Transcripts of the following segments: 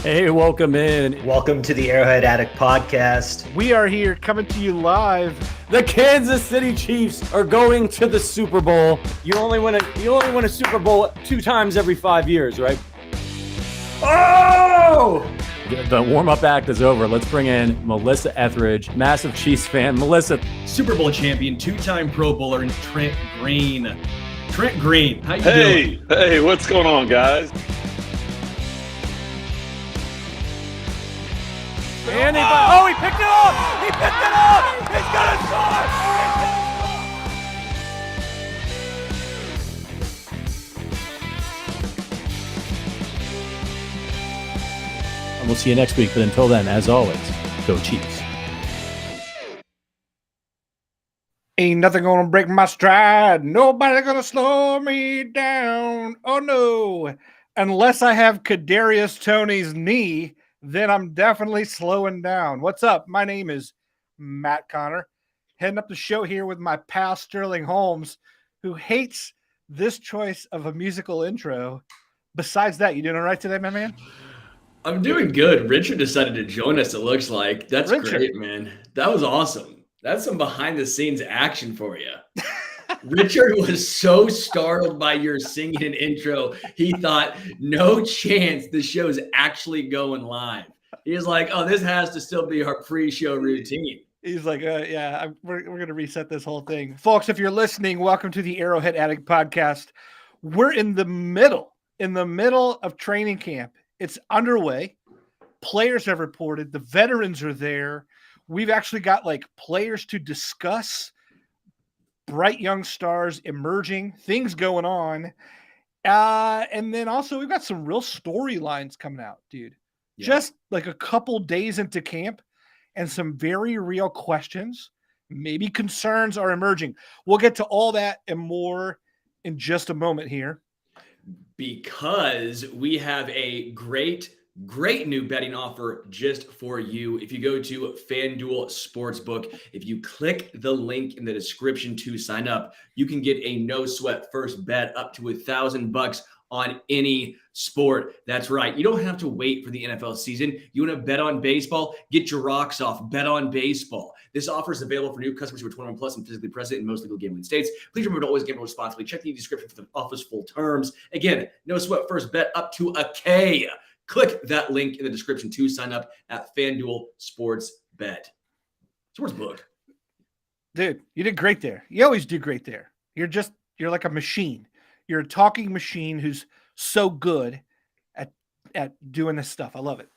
Hey, welcome in. Welcome to the Arrowhead Addict podcast. We are here coming to you live. The Kansas City Chiefs are going to the Super Bowl. You only win a Super Bowl 2 times every 5 years, right? Oh! The warm-up act is over. Let's bring in Melissa Etheridge, massive Chiefs fan. Melissa. Super Bowl champion, 2-time Pro Bowler, and Trent Green. Trent Green, how you doing? Hey, what's going on, guys? And he picked it up! He picked it up! He's gonna score! And we'll see you next week, but until then, as always, go Chiefs. Ain't nothing gonna break my stride. Nobody gonna slow me down. Oh no. Unless I have Kadarius Toney's knee, then I'm definitely slowing down. What's up? My name is Matt Connor, heading up the show here with my pal Sterling Holmes, who hates this choice of a musical intro. Besides that, you doing all right today, my man? I'm doing good. Richard decided to join us, it looks like. That's Richard. Great, man. That was awesome. That's some behind-the-scenes action for you. Richard was so startled by your singing and intro, he thought, no chance the show is actually going live. He was like, oh, this has to still be our pre-show routine. He's like, we're going to reset this whole thing. Folks, if you're listening, welcome to the Arrowhead Addict podcast. We're in the middle of training camp. It's underway. Players have reported. The veterans are there. We've actually got like players to discuss, bright young stars emerging, things going on. And then also we've got some real storylines coming out, dude. Yeah. Just like a couple days into camp and some very real questions, maybe concerns are emerging. We'll get to all that and more in just a moment here. Because we have a great new betting offer just for you. If you go to FanDuel Sportsbook, if you click the link in the description to sign up, you can get a no sweat first bet up to $1,000 on any sport. That's right. You don't have to wait for the NFL season. You want to bet on baseball? Get your rocks off. Bet on baseball. This offer is available for new customers who are 21 plus and physically present in most legal gambling states. Please remember to always gamble responsibly. Check the description for the offer's full terms. Again, no sweat first bet up to $1,000. Click that link in the description to sign up at FanDuel Sportsbook. Dude, you did great there. You always do great there. You're like a machine. You're a talking machine who's so good at doing this stuff. I love it.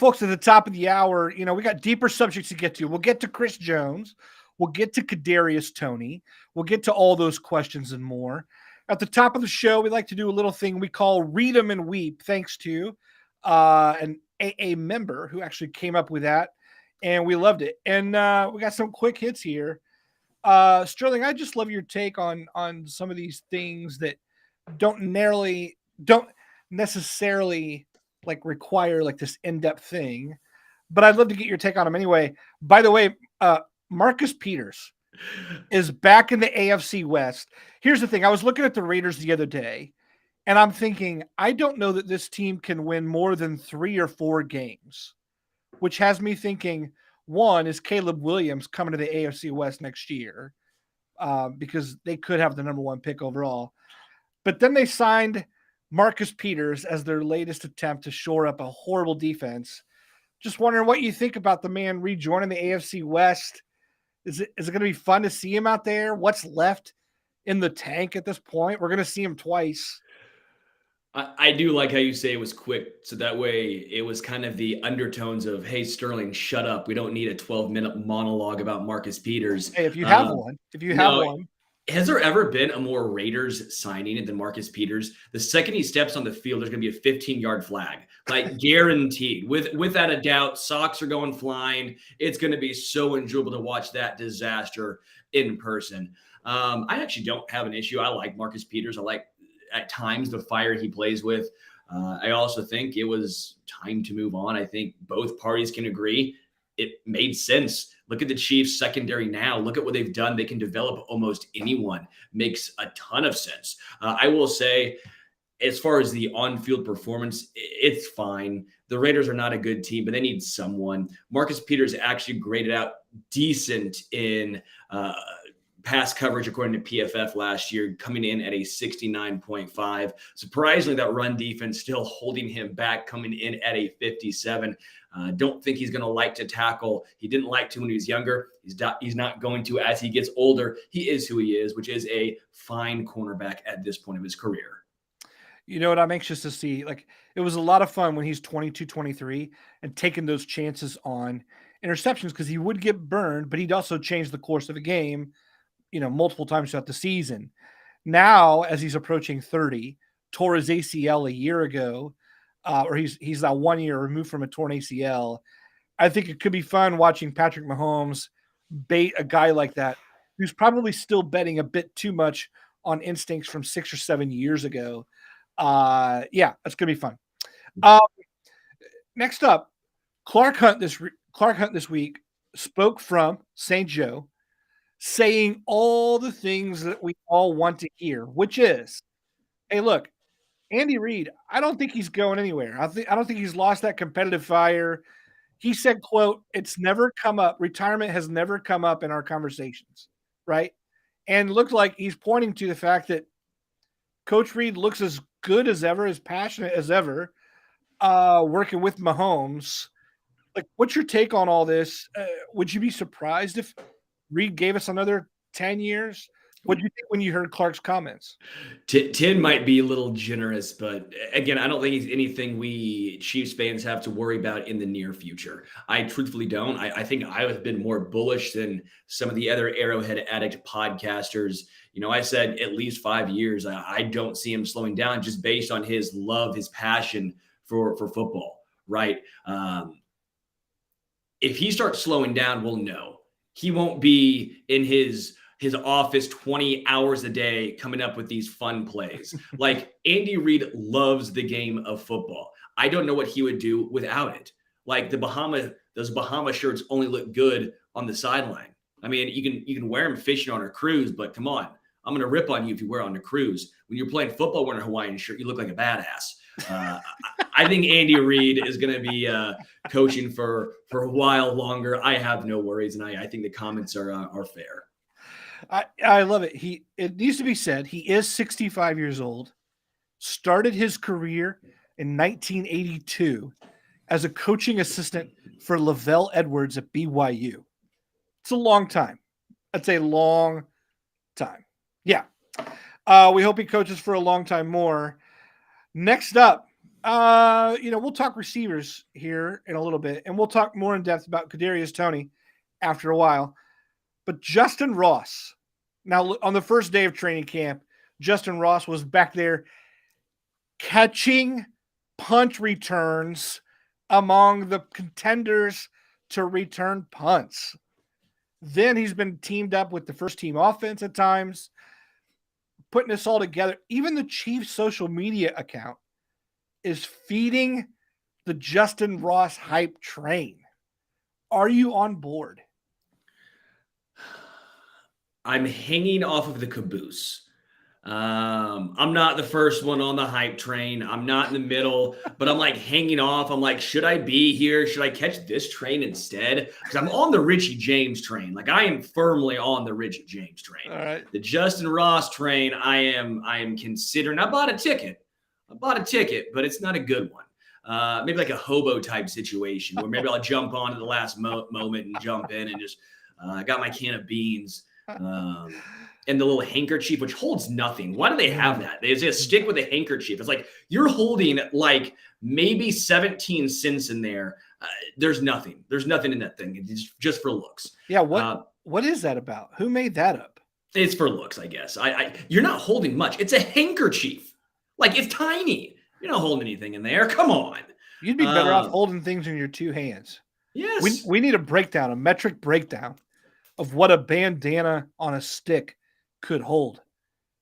Folks, at the top of the hour, we got deeper subjects to get to. We'll get to Chris Jones. We'll get to Kadarius Toney. We'll get to all those questions and more. At the top of the show, we like to do a little thing we call Read 'em and Weep, thanks to an AA member who actually came up with that, and we loved it. And we got some quick hits here. Sterling, I just love your take on some of these things that don't necessarily like require like this in-depth thing, but I'd love to get your take on them anyway. By the way, Marcus Peters is back in the AFC West. Here's the thing. I was looking at the Raiders the other day, and I'm thinking, I don't know that this team can win more than 3 or 4 games, which has me thinking, one, is Caleb Williams coming to the AFC West next year? Because they could have the number 1 pick overall. But then they signed Marcus Peters as their latest attempt to shore up a horrible defense. Just wondering what you think about the man rejoining the AFC West. Is it going to be fun to see him out there? What's left in the tank at this point? We're going to see him twice. I do like how you say it was quick. So that way it was kind of the undertones of, hey, Sterling, shut up. We don't need a 12-minute monologue about Marcus Peters. Hey, if you have one. Has there ever been a more Raiders signing than Marcus Peters? The second he steps on the field, there's going to be a 15-yard flag, like guaranteed. Without a doubt, socks are going flying. It's going to be so enjoyable to watch that disaster in person. I actually don't have an issue. I like Marcus Peters. I like, at times, the fire he plays with. I also think it was time to move on. I think both parties can agree it made sense. Look at the Chiefs secondary now. Look at what they've done. They can develop almost anyone. Makes a ton of sense. I will say, as far as the on-field performance, it's fine. The Raiders are not a good team, but they need someone. Marcus Peters actually graded out decent in pass coverage according to PFF last year, coming in at a 69.5. Surprisingly, that run defense still holding him back, coming in at a 57. Don't think he's going to like to tackle. He didn't like to when he was younger. He's not going to as he gets older. He is who he is, which is a fine cornerback at this point of his career. You know what I'm anxious to see? Like, it was a lot of fun when he's 22, 23 and taking those chances on interceptions because he would get burned, but he'd also change the course of the game, multiple times throughout the season. Now, as he's approaching 30, tore his ACL a year ago, or he's now 1 year removed from a torn ACL. I think it could be fun watching Patrick Mahomes bait a guy like that who's probably still betting a bit too much on instincts from 6 or 7 years ago. That's going to be fun. Next up, Clark Hunt this week spoke from St. Joe, saying all the things that we all want to hear, which is, hey, look, Andy Reid, I don't think he's going anywhere. I don't think he's lost that competitive fire. He said, quote, it's never come up. Retirement has never come up in our conversations, right? And looks like he's pointing to the fact that Coach Reid looks as good as ever, as passionate as ever, working with Mahomes. Like, what's your take on all this? Would you be surprised if Reid gave us another 10 years? What do you think when you heard Clark's comments? 10 might be a little generous, but again, I don't think it's anything we Chiefs fans have to worry about in the near future. I truthfully don't. I think I have been more bullish than some of the other Arrowhead Addict podcasters. I said at least 5 years. I don't see him slowing down just based on his love, his passion for football, right? If he starts slowing down, we'll know. He won't be in his office 20 hours a day coming up with these fun plays. Like, Andy Reid loves the game of football. I don't know what he would do without it. Like, those Bahama shirts only look good on the sideline. I mean, you can wear them fishing on a cruise, but come on, I'm going to rip on you if you wear it on a cruise. When you're playing football wearing a Hawaiian shirt, you look like a badass. I think Andy Reid is going to be coaching for a while longer. I have no worries, and I think the comments are fair. I love it. It needs to be said, he is 65 years old, started his career in 1982 as a coaching assistant for Lavelle Edwards at BYU. It's a long time. That's a long time. Yeah. We hope he coaches for a long time more. Next up, we'll talk receivers here in a little bit, and we'll talk more in depth about Kadarius Toney after a while. But Justyn Ross, now on the first day of training camp, Justyn Ross was back there catching punt returns among the contenders to return punts. Then he's been teamed up with the first team offense at times, putting this all together. Even the Chiefs' social media account is feeding the Justyn Ross hype train. Are you on board? I'm hanging off of the caboose. I'm not the first one on the hype train. I'm not in the middle, but I'm like hanging off. I'm like, should I be here? Should I catch this train instead? Because I'm on the Richie James train. Like, I am firmly on the Richie James train. All right. The Justyn Ross train, I am considering. I bought a ticket, but it's not a good one. Maybe like a hobo type situation where maybe I'll jump on at the last moment and jump in and just got my can of beans. And the little handkerchief, which holds nothing. Why do they have that? They just stick with a handkerchief. It's like you're holding like maybe 17 cents in there. There's nothing. There's nothing in that thing. It's just for looks. Yeah. What is that about? Who made that up? It's for looks, I guess. You're not holding much. It's a handkerchief. Like, it's tiny. You're not holding anything in there. Come on. You'd be better off holding things in your two hands. Yes. We need a metric breakdown of what a bandana on a stick could hold.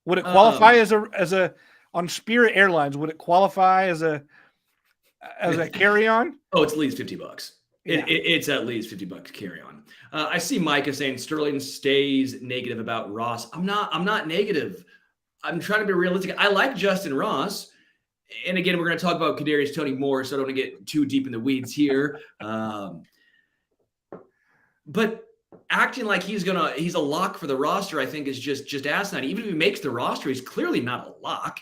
Would it qualify as a on Spirit Airlines? Would it qualify as a carry-on? Oh, it's at least $50. Yeah. It's at least $50 carry-on. I see Micah saying Sterling stays negative about Ross. I'm not negative. I'm trying to be realistic. I like Justyn Ross. And again, we're going to talk about Kadarius Toney more, so I don't want to get too deep in the weeds here. But acting like he's a lock for the roster, I think is just asinine. Even if he makes the roster, he's clearly not a lock.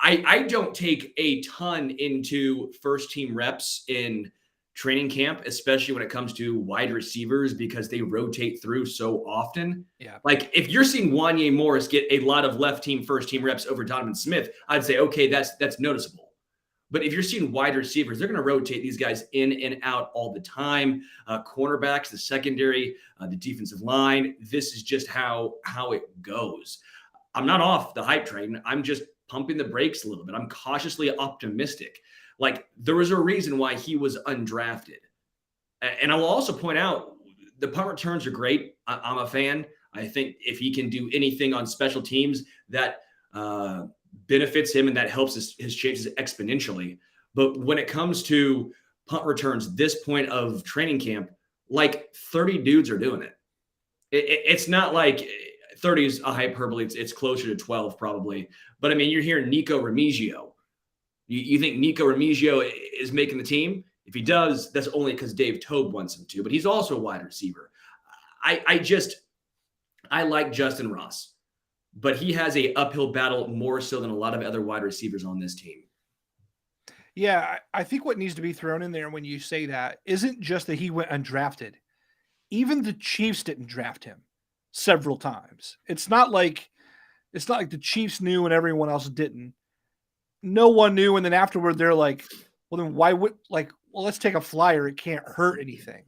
I don't take a ton into first team reps in training camp, especially when it comes to wide receivers, because they rotate through so often. Yeah. Like if you're seeing Wanye Morris get a lot of left team, first team reps over Donovan Smith, I'd say, okay, that's noticeable. But if you're seeing wide receivers, they're going to rotate these guys in and out all the time. Cornerbacks, the secondary, the defensive line. This is just how it goes. I'm not off the hype train. I'm just pumping the brakes a little bit. I'm cautiously optimistic. Like there was a reason why he was undrafted. And I will also point out the punt returns are great. I'm a fan. I think if he can do anything on special teams that benefits him and that helps his chances exponentially. But when it comes to punt returns, this point of training camp, like 30 dudes are doing it. It's not like 30 is a hyperbole. It's closer to 12 probably. But I mean, you're hearing Nico Remigio. You think Nico Remigio is making the team? If he does, that's only because Dave Tobe wants him to. But he's also a wide receiver. I like Justyn Ross. But he has a uphill battle more so than a lot of other wide receivers on this team. Yeah, I think what needs to be thrown in there when you say that isn't just that he went undrafted. Even the Chiefs didn't draft him several times. It's not like the Chiefs knew and everyone else didn't. No one knew, and then afterward they're like, well, then why would let's take a flyer. It can't hurt anything.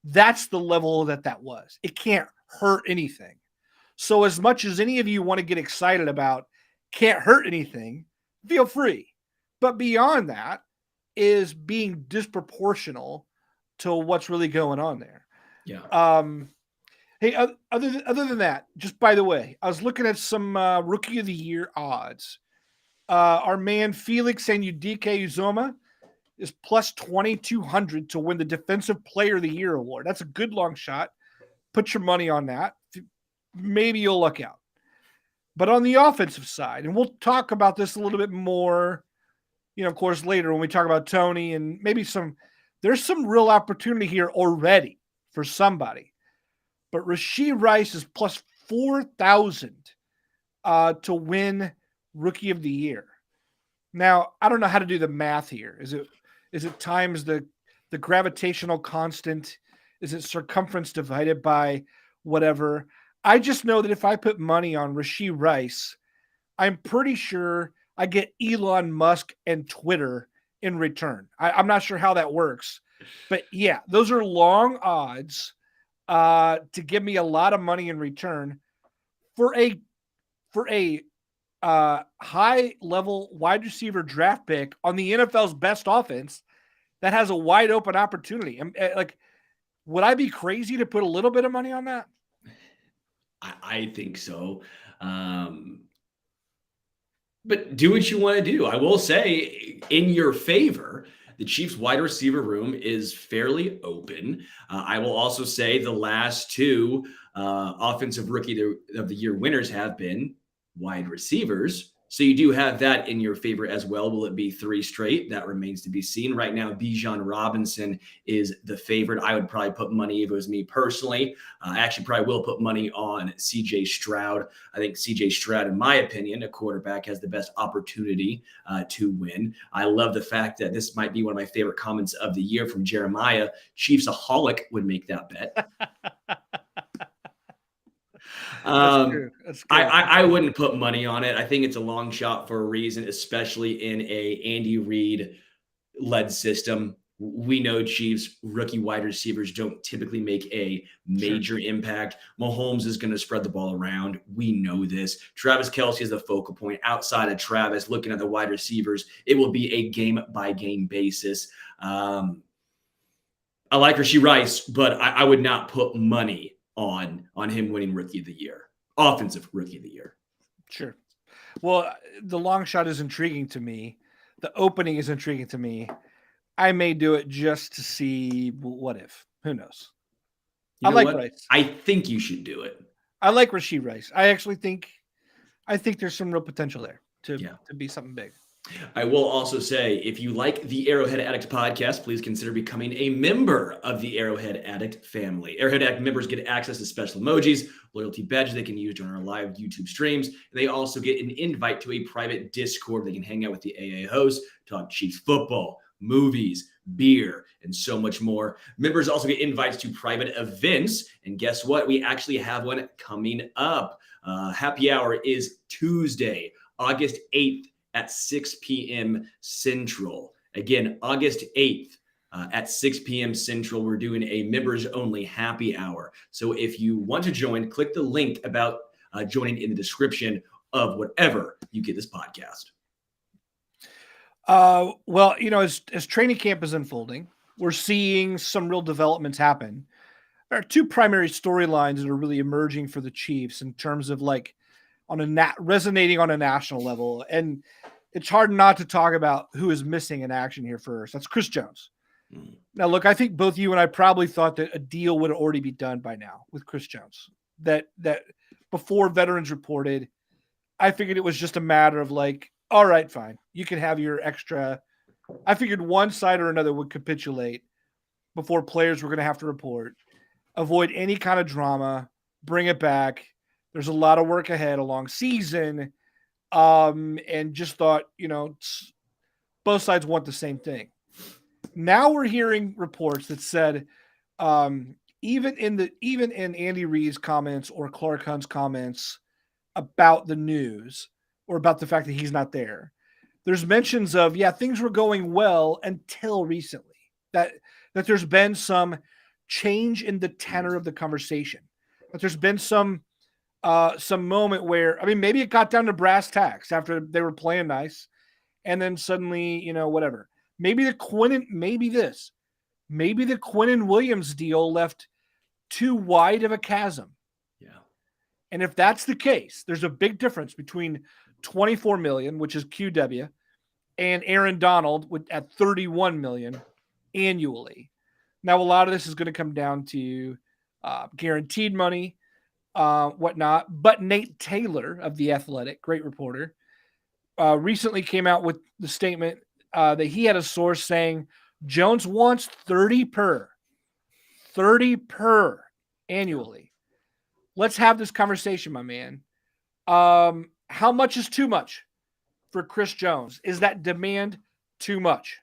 That's the level that was. It can't hurt anything. So as much as any of you want to get excited about can't hurt anything, feel free. But beyond that is being disproportional to what's really going on there. Yeah. Hey, other than that, just by the way, I was looking at some Rookie of the Year odds. Our man Felix Anudike-Uzomah is plus 2,200 to win the Defensive Player of the Year award. That's a good long shot. Put your money on that. Maybe you'll luck out. But on the offensive side, and we'll talk about this a little bit more, of course, later when we talk about Toney and maybe there's some real opportunity here already for somebody. But Rashee Rice is plus 4,000 to win Rookie of the Year. Now, I don't know how to do the math here. Is it times the gravitational constant? Is it circumference divided by whatever? I just know that if I put money on Rashee Rice, I'm pretty sure I get Elon Musk and Twitter in return. I'm not sure how that works. But yeah, those are long odds to give me a lot of money in return for a high level wide receiver draft pick on the NFL's best offense that has a wide open opportunity. Would I be crazy to put a little bit of money on that? I think so. But do what you want to do. I will say in your favor, the Chiefs wide receiver room is fairly open. I will also say the last two offensive rookie of the year winners have been wide receivers. So you do have that in your favor as well. Will it be 3 straight? That remains to be seen. Right now, Bijan Robinson is the favorite. I would probably put money, if it was me personally. I actually probably will put money on C.J. Stroud. I think C.J. Stroud, in my opinion, a quarterback, has the best opportunity to win. I love the fact that this might be one of my favorite comments of the year from Jeremiah. Chiefsaholic would make that bet. That's I wouldn't put money on it. I think it's a long shot for a reason, especially in a Andy Reid led system. We know Chiefs rookie wide receivers don't typically make a major impact. Mahomes is going to spread the ball around. We know this. Travis Kelce is the focal point. Outside of Travis, looking at the wide receivers, it will be a game by game basis. I like Rashee Rice, but I would not put money on him winning Rookie of the Year, offensive Rookie of the Year. Sure. Well, the long shot is intriguing to me. The opening is intriguing to me. I may do it just to see what if. Who knows? I like Rice. I think you should do it. I like Rashee Rice. I actually think there's some real potential there to be something big. I will also say, if you like the Arrowhead Addict podcast, please consider becoming a member of the Arrowhead Addict family. Arrowhead Addict members get access to special emojis, loyalty badges they can use during our live YouTube streams. And they also get an invite to a private Discord. They can hang out with the AA hosts, talk Chiefs football, movies, beer, and so much more. Members also get invites to private events. And guess what? We actually have one coming up. Happy hour is Tuesday, August 8th. At 6 p.m. Central. Again, August 8th at 6 p.m. Central, we're doing a members-only happy hour. So if you want to join, click the link about joining in the description of whatever you get this podcast. Well, as training camp is unfolding, we're seeing some real developments happen. There are two primary storylines that are really emerging for the Chiefs in terms of resonating on a national level. And it's hard not to talk about who is missing in action here first. That's Chris Jones. Now, look, I think both you and I probably thought that a deal would already be done by now with Chris Jones. That before veterans reported, I figured it was just a matter of all right, fine. You can have your extra. I figured one side or another would capitulate before players were going to have to report, avoid any kind of drama, bring it back. There's a lot of work ahead, a long season, and just thought, both sides want the same thing. Now we're hearing reports that said, even in Andy Reid's comments or Clark Hunt's comments about the news or about the fact that he's not there, there's mentions of, things were going well until recently, that there's been some change in the tenor of the conversation, that there's been some moment where, maybe it got down to brass tacks after they were playing nice. And then suddenly, whatever, maybe the Quinnen Williams deal left too wide of a chasm. Yeah. And if that's the case, there's a big difference between $24 million, which is QW, and Aaron Donald at $31 million annually. Now, a lot of this is going to come down to guaranteed money, whatnot. But Nate Taylor of The Athletic, great reporter, recently came out with the statement that he had a source saying Jones wants 30 per annually. Let's have this conversation, my man. How much is too much for Chris Jones? Is that demand too much?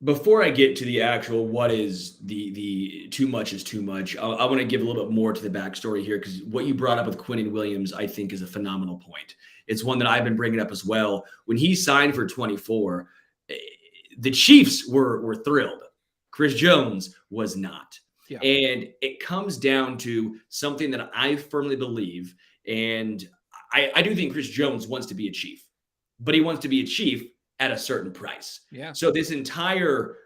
Before I get to the actual what is the too much is too much, I want to give a little bit more to the backstory here, because what you brought up with Quinnen Williams, I think, is a phenomenal point. It's one that I've been bringing up as well. When he signed for 24, the Chiefs were thrilled. Chris Jones was not. Yeah. And it comes down to something that I firmly believe, and I do think Chris Jones wants to be a Chief, but he wants to be a Chief at a certain price. Yeah. So this entire,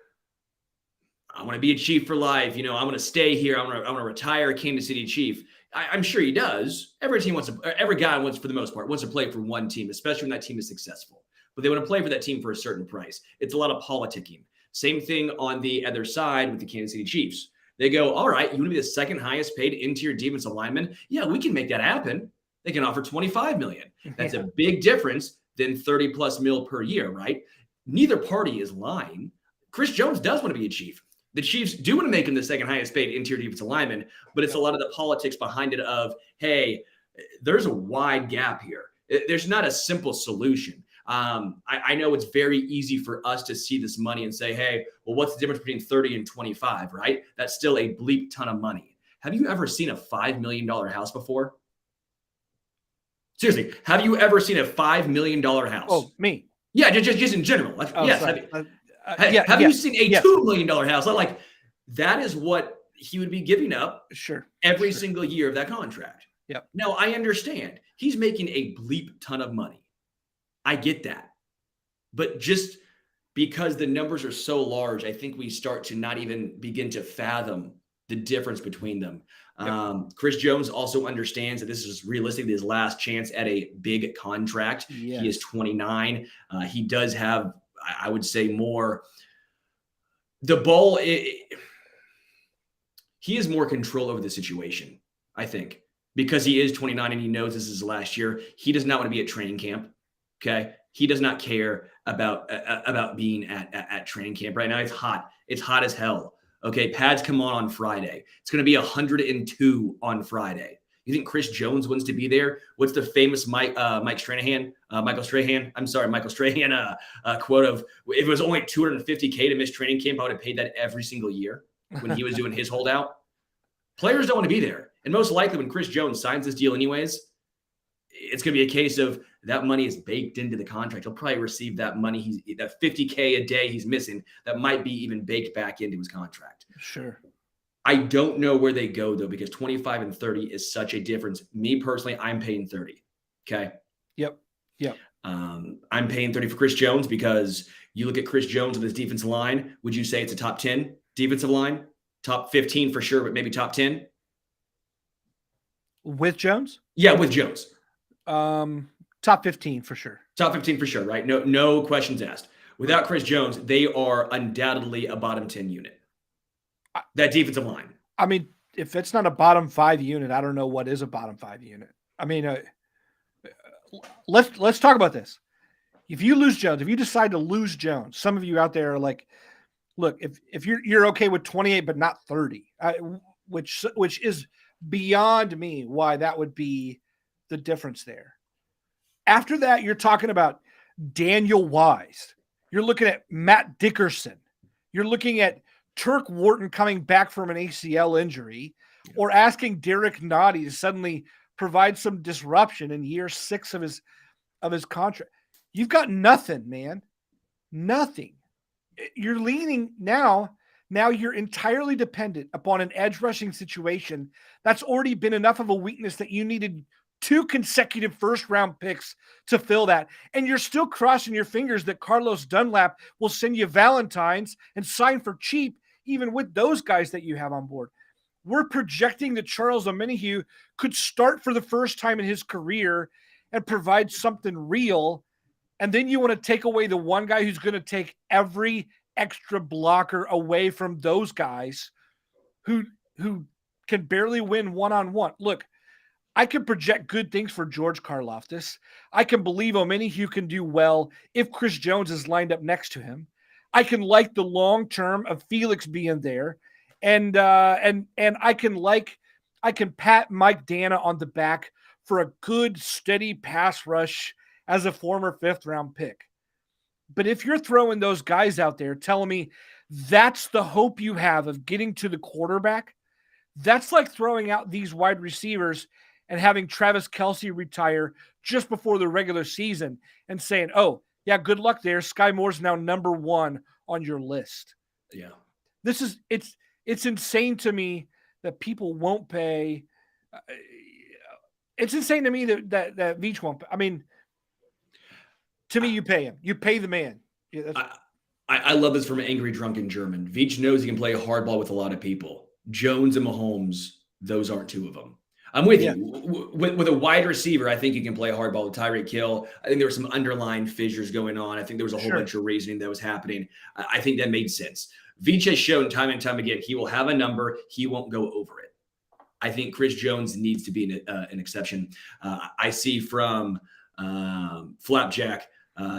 I want to be a Chief for life. I want to stay here. I want to retire a Kansas City Chief. I'm sure he does. Every guy wants, for the most part, wants to play for one team, especially when that team is successful. But they want to play for that team for a certain price. It's a lot of politicking. Same thing on the other side with the Kansas City Chiefs. They go, all right, you want to be the second highest paid interior defensive lineman? Yeah, we can make that happen. They can offer $25 million. That's a big difference than 30 plus mil per year, right? Neither party is lying. Chris Jones does want to be a Chief. The Chiefs do want to make him the second highest paid interior defensive lineman, but it's a lot of the politics behind it of, hey, there's a wide gap here. There's not a simple solution. I know it's very easy for us to see this money and say, hey, well, what's the difference between 30 and 25, right? That's still a bleep ton of money. Have you ever seen a $5 million house before? Seriously, have you ever seen a $5 million house? Oh, me. Yeah, just in general. Yes. Have you seen a $2 million house? Like, that is what he would be giving up every single year of that contract. Yep. Now, I understand. He's making a bleep ton of money. I get that. But just because the numbers are so large, I think we start to not even begin to fathom the difference between them. Yep. Chris Jones also understands that this is realistically his last chance at a big contract. Yes. He is 29. He does have, I would say, more the ball. He has more control over the situation, I think, because he is 29 and he knows this is his last year. He does not want to be at training camp. Okay. He does not care about being at training camp right now. It's hot. It's hot as hell. Okay. Pads come on Friday. It's going to be 102 on Friday. You think Chris Jones wants to be there? What's the famous Michael Strahan quote of, if it was only $250K to miss training camp, I would have paid that every single year when he was doing his holdout. Players don't want to be there. And most likely when Chris Jones signs this deal anyways, it's going to be a case of that money is baked into the contract. He'll probably receive that money. That $50K a day he's missing, that might be even baked back into his contract. Sure. I don't know where they go though, because 25 and 30 is such a difference. Me personally, I'm paying 30. Okay. Yep. I'm paying 30 for Chris Jones because you look at Chris Jones with his defensive line. Would you say it's a top 10 defensive line? Top 15 for sure, but maybe top 10? With Jones? Yeah, with Jones. Top 15 for sure. Top 15 for sure, right? No questions asked. Without Chris Jones, they are undoubtedly a bottom 10 unit. That defensive line. I mean, if it's not a bottom 5 unit, I don't know what is a bottom 5 unit. I mean, let's talk about this. If you lose Jones, if you decide to lose Jones, some of you out there are like, look, if you're okay with 28 but not 30, which is beyond me why that would be the difference there. After that, you're talking about Daniel Wise. You're looking at Matt Dickerson. You're looking at Turk Wharton coming back from an ACL injury, or asking Reid NOT to suddenly provide some disruption in year 6 of his contract. You've got nothing, man. Nothing. You're leaning now you're entirely dependent upon an edge rushing situation that's already been enough of a weakness that you needed 2 consecutive first-round picks to fill that. And you're still crossing your fingers that Carlos Dunlap will send you Valentines and sign for cheap, even with those guys that you have on board. We're projecting that Charles Omenihu could start for the first time in his career and provide something real. And then you want to take away the one guy who's going to take every extra blocker away from those guys who can barely win one-on-one. Look, I can project good things for George Karlaftis. I can believe Omenihu can do well if Chris Jones is lined up next to him. I can like the long term of Felix being there, and I can pat Mike Dana on the back for a good steady pass rush as a former 5th round pick. But if you're throwing those guys out there telling me that's the hope you have of getting to the quarterback, that's like throwing out these wide receivers and having Travis Kelce retire just before the regular season and saying, oh, yeah, good luck there. Sky Moore's now number 1 on your list. Yeah. It's insane to me that people won't pay. It's insane to me that Veach won't pay. I mean, to me, you pay him. You pay the man. Yeah, I love this from an angry drunken German. Veach knows he can play hardball with a lot of people. Jones and Mahomes, those aren't 2 of them. I'm with you. With a wide receiver, I think you can play hardball with Tyreek Hill. I think there were some underlying fissures going on. I think there was a whole bunch of reasoning that was happening. I think that made sense. Veach has shown time and time again, he will have a number. He won't go over it. I think Chris Jones needs to be an exception. I see from Flapjack,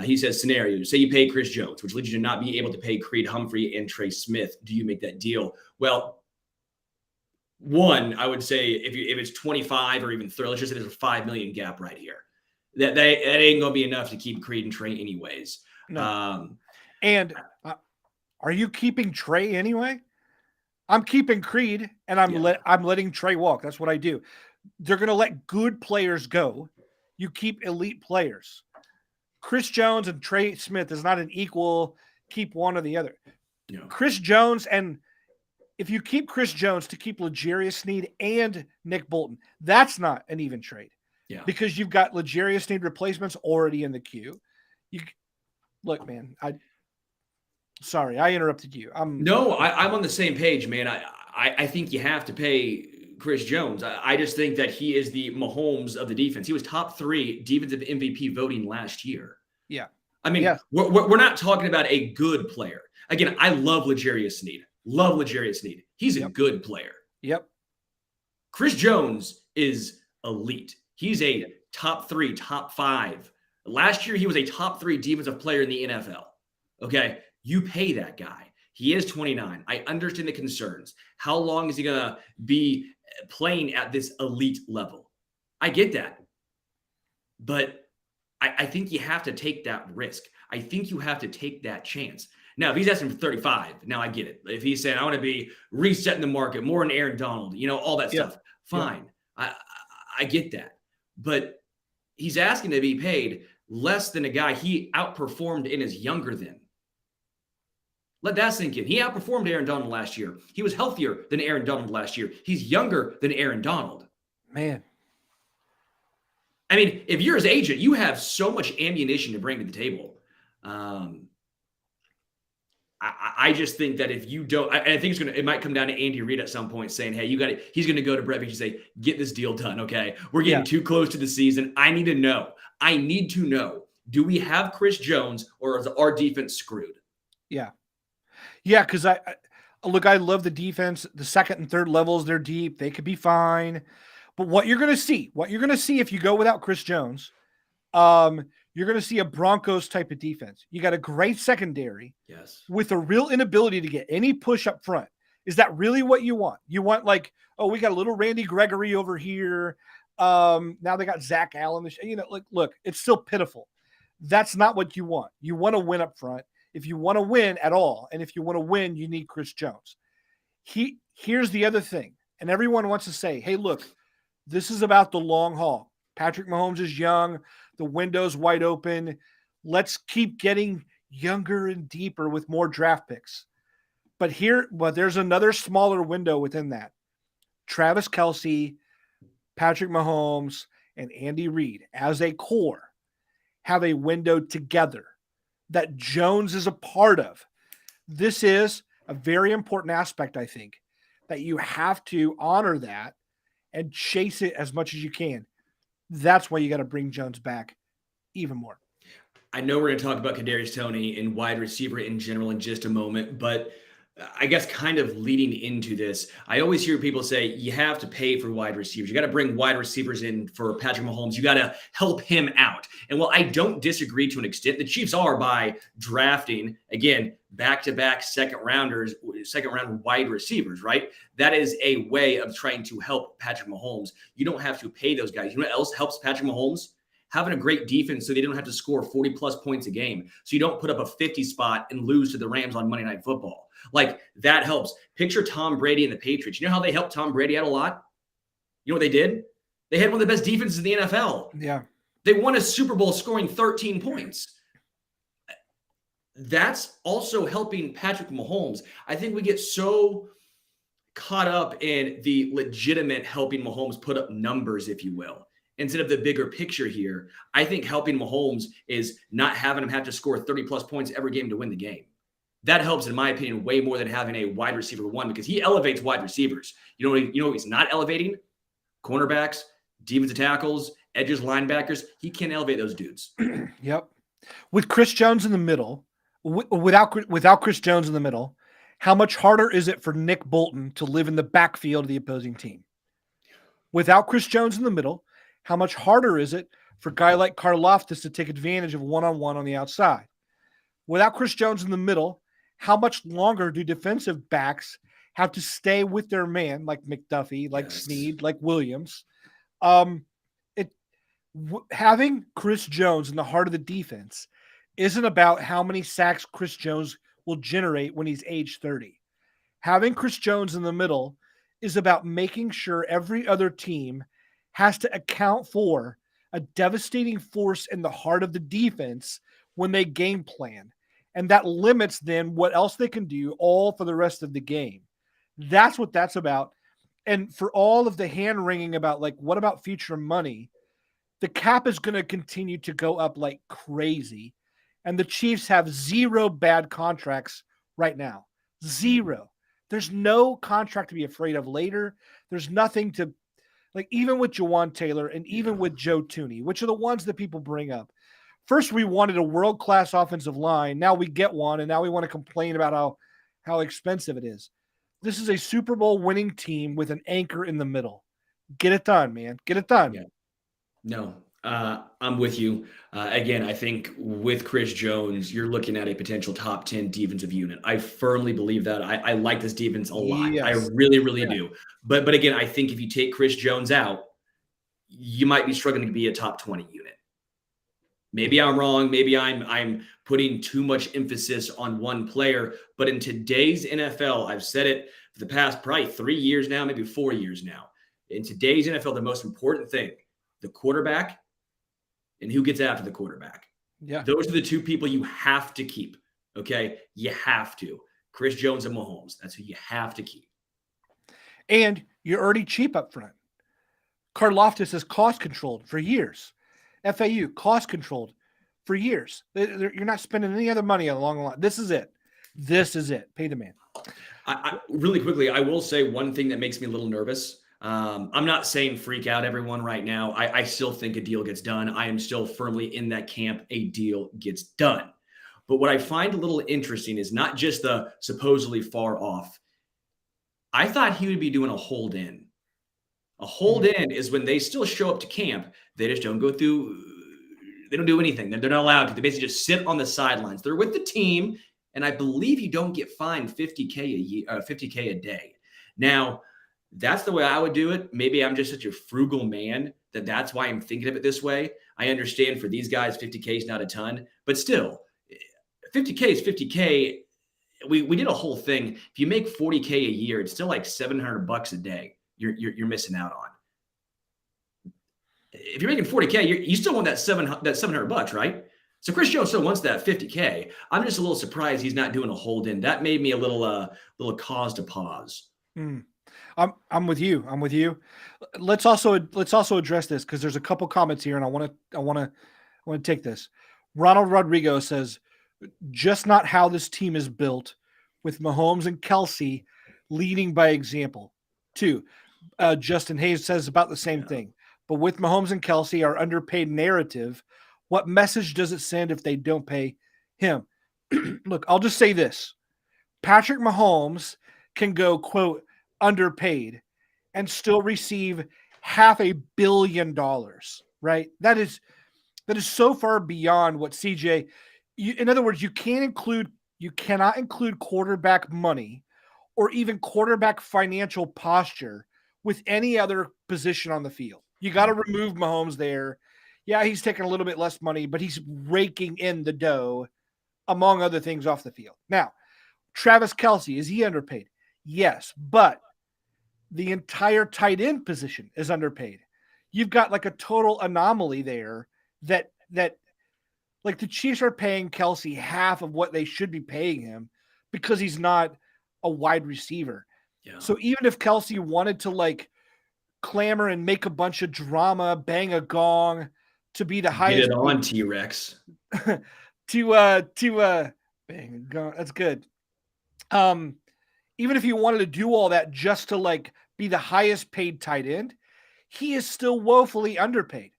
he says, scenario, say you pay Chris Jones, which leads you to not be able to pay Creed Humphrey and Trey Smith. Do you make that deal? Well, one, I would say if it's 25 or even 30, let's just say there's a $5 million gap right here. That ain't gonna be enough to keep Creed and Trey anyways. No. Are you keeping Trey anyway? I'm keeping Creed and I'm letting Trey walk. That's what I do. They're gonna let good players go. You keep elite players. Chris Jones and Trey Smith is not an equal keep one or the other. No. Chris Jones, and if you keep Chris Jones to keep L'Jarius Sneed and Nick Bolton, that's not an even trade. Yeah. Because you've got L'Jarius Sneed replacements already in the queue. Look, man, sorry, I interrupted you. I'm on the same page, man. I think you have to pay Chris Jones. I just think that he is the Mahomes of the defense. He was top 3 defensive MVP voting last year. Yeah. I mean, we're not talking about a good player. Again, I love L'Jarius Sneed. Love L'Jarius Sneed. He's a good player. Yep. Chris Jones is elite. He's a top 3, top 5 Last year, he was a top 3 defensive player in the NFL. Okay. You pay that guy. He is 29. I understand the concerns. How long is he going to be playing at this elite level? I get that. But I think you have to take that risk. I think you have to take that chance. Now, if he's asking for 35, now I get it. If he's saying, I want to be resetting the market, more than Aaron Donald, all that stuff, fine. Yeah. I get that. But he's asking to be paid less than a guy he outperformed and is younger than. Let that sink in. He outperformed Aaron Donald last year. He was healthier than Aaron Donald last year. He's younger than Aaron Donald. Man. I mean, if you're his agent, you have so much ammunition to bring to the table. I just think that if you don't, I think it might come down to Andy Reid at some point saying, hey, he's going to go to Brett Veach and say, get this deal done. Okay. We're getting too close to the season. I need to know, do we have Chris Jones or is our defense screwed? Yeah. Yeah. Cause I love the defense. The second and third levels, they're deep. They could be fine. But what you're going to see if you go without Chris Jones, you're going to see a Broncos type of defense. You got a great secondary, yes, with a real inability to get any push up front. Is that really what you want? You want we got a little Randy Gregory over here. Now they got Zach Allen. Look, it's still pitiful. That's not what you want. You want to win up front. If you want to win at all, and if you want to win, you need Chris Jones. Here's the other thing, and everyone wants to say, hey, look, this is about the long haul. Patrick Mahomes is young. The window's wide open. Let's keep getting younger and deeper with more draft picks. But there's another smaller window within that. Travis Kelce, Patrick Mahomes, and Andy Reid as a core have a window together that Jones is a part of. This is a very important aspect, I think, that you have to honor that and chase it as much as you can. That's why you got to bring Jones back even more. I know we're going to talk about Kadarius Toney and wide receiver in general in just a moment, but I guess kind of leading into this, I always hear people say you have to pay for wide receivers. You got to bring wide receivers in for Patrick Mahomes. You got to help him out. And while I don't disagree to an extent, the Chiefs are by drafting, again, back-to-back second round wide receivers, right? That is a way of trying to help Patrick Mahomes. You don't have to pay those guys. You know what else helps Patrick Mahomes? Having a great defense so they don't have to score 40-plus points a game. So you don't put up a 50 spot and lose to the Rams on Monday Night Football. That helps. Picture Tom Brady and the Patriots. You know how they helped Tom Brady out a lot? You know what they did? They had one of the best defenses in the NFL. Yeah. They won a Super Bowl scoring 13 points. That's also helping Patrick Mahomes. I think we get so caught up in the legitimate helping Mahomes put up numbers, if you will, instead of the bigger picture here. I think helping Mahomes is not having him have to score 30-plus points every game to win the game. That helps, in my opinion, way more than having a wide receiver one because he elevates wide receivers. You know he's not elevating? Cornerbacks, defensive tackles, edges, linebackers. He can't elevate those dudes. Yep. With Chris Jones in the middle, without Chris Jones in the middle, how much harder is it for Nick Bolton to live in the backfield of the opposing team? Without Chris Jones in the middle, how much harder is it for a guy like Karlaftis to take advantage of one-on-one on the outside? Without Chris Jones in the middle, how much longer do defensive backs have to stay with their man, like McDuffie, like Snead, like Williams? Having Chris Jones in the heart of the defense isn't about how many sacks Chris Jones will generate when he's age 30. Having Chris Jones in the middle is about making sure every other team has to account for a devastating force in the heart of the defense when they game plan. And that limits then what else they can do all for the rest of the game. That's what that's about. And for all of the hand wringing about what about future money, the cap is going to continue to go up like crazy. And the Chiefs have 0 bad contracts right now. 0. There's no contract to be afraid of later. There's nothing to even with Jawan Taylor and even with Joe Thuney, which are the ones that people bring up. First, we wanted a world-class offensive line. Now we get one, and now we want to complain about how expensive it is. This is a Super Bowl winning team with an anchor in the middle. Get it done, man. Get it done. Yeah. No, I'm with you. Again, I think with Chris Jones, you're looking at a potential top 10 defensive unit. I firmly believe that. I like this defense a lot. I Yes. really, really do. But again, I think if you take Chris Jones out, you might be struggling to be a top 20 unit. Maybe I'm wrong. Maybe I'm putting too much emphasis on one player. But in today's NFL, I've said it for the past probably 3 years now, maybe 4 years now. In today's NFL, the most important thing, the quarterback and who gets after the quarterback. Yeah. Those are the two people you have to keep. Okay. You have to. Chris Jones and Mahomes. That's who you have to keep. And you're already cheap up front. Karlaftis is cost controlled for years. FAU cost controlled for years. You're not spending any other money along the line. This is it. This is it. Pay the man. I really quickly, I will say one thing that makes me a little nervous. I'm not saying freak out everyone right now. I still think a deal gets done. I am still firmly in that camp. A deal gets done. But what I find a little interesting is not just the supposedly far off. I thought he would be doing a hold in. A hold in is when they still show up to camp. They just don't go through. They don't do anything. They're not allowed to. They basically just sit on the sidelines. They're with the team. And I believe you don't get fined $50K a year, $50K a day. Now, that's the way I would do it. Maybe I'm just such a frugal man that's why I'm thinking of it this way. I understand for these guys, $50K is not a ton, but still, $50K is $50K. We did a whole thing. If you make $40K a year, it's still like $700 a day. You're missing out on. If you're making $40K, you still want that $700, right? So Chris Jones still wants that $50K. I'm just a little surprised he's not doing a hold in. That made me a little cause to pause. I'm with you. I'm with you. Let's also address this because there's a couple comments here, and I want to take this. Ronald Rodrigo says, just not how this team is built, with Mahomes and Kelsey leading by example. 2, Justin Hayes says about the same thing. But with Mahomes and Kelsey, our underpaid narrative, what message does it send if they don't pay him? Look, I'll just say this. Patrick Mahomes can go, quote, underpaid and still receive $500 million, right? That is so far beyond what CJ. In other words, you cannot include quarterback money or even quarterback financial posture with any other position on the field. You got to remove Mahomes there. Yeah, he's taking a little bit less money, but he's raking in the dough, among other things, off the field. Now, Travis Kelce, is he underpaid? Yes, but the entire tight end position is underpaid. You've got like a total anomaly there that like the Chiefs are paying Kelce half of what they should be paying him because he's not a wide receiver. Yeah. So even if Kelce wanted to like clamor and make a bunch of drama, bang a gong to be the highest. Get it on, T-Rex. to bang a gong. That's good. Even if he wanted to do all that just to like be the highest paid tight end, he is still woefully underpaid.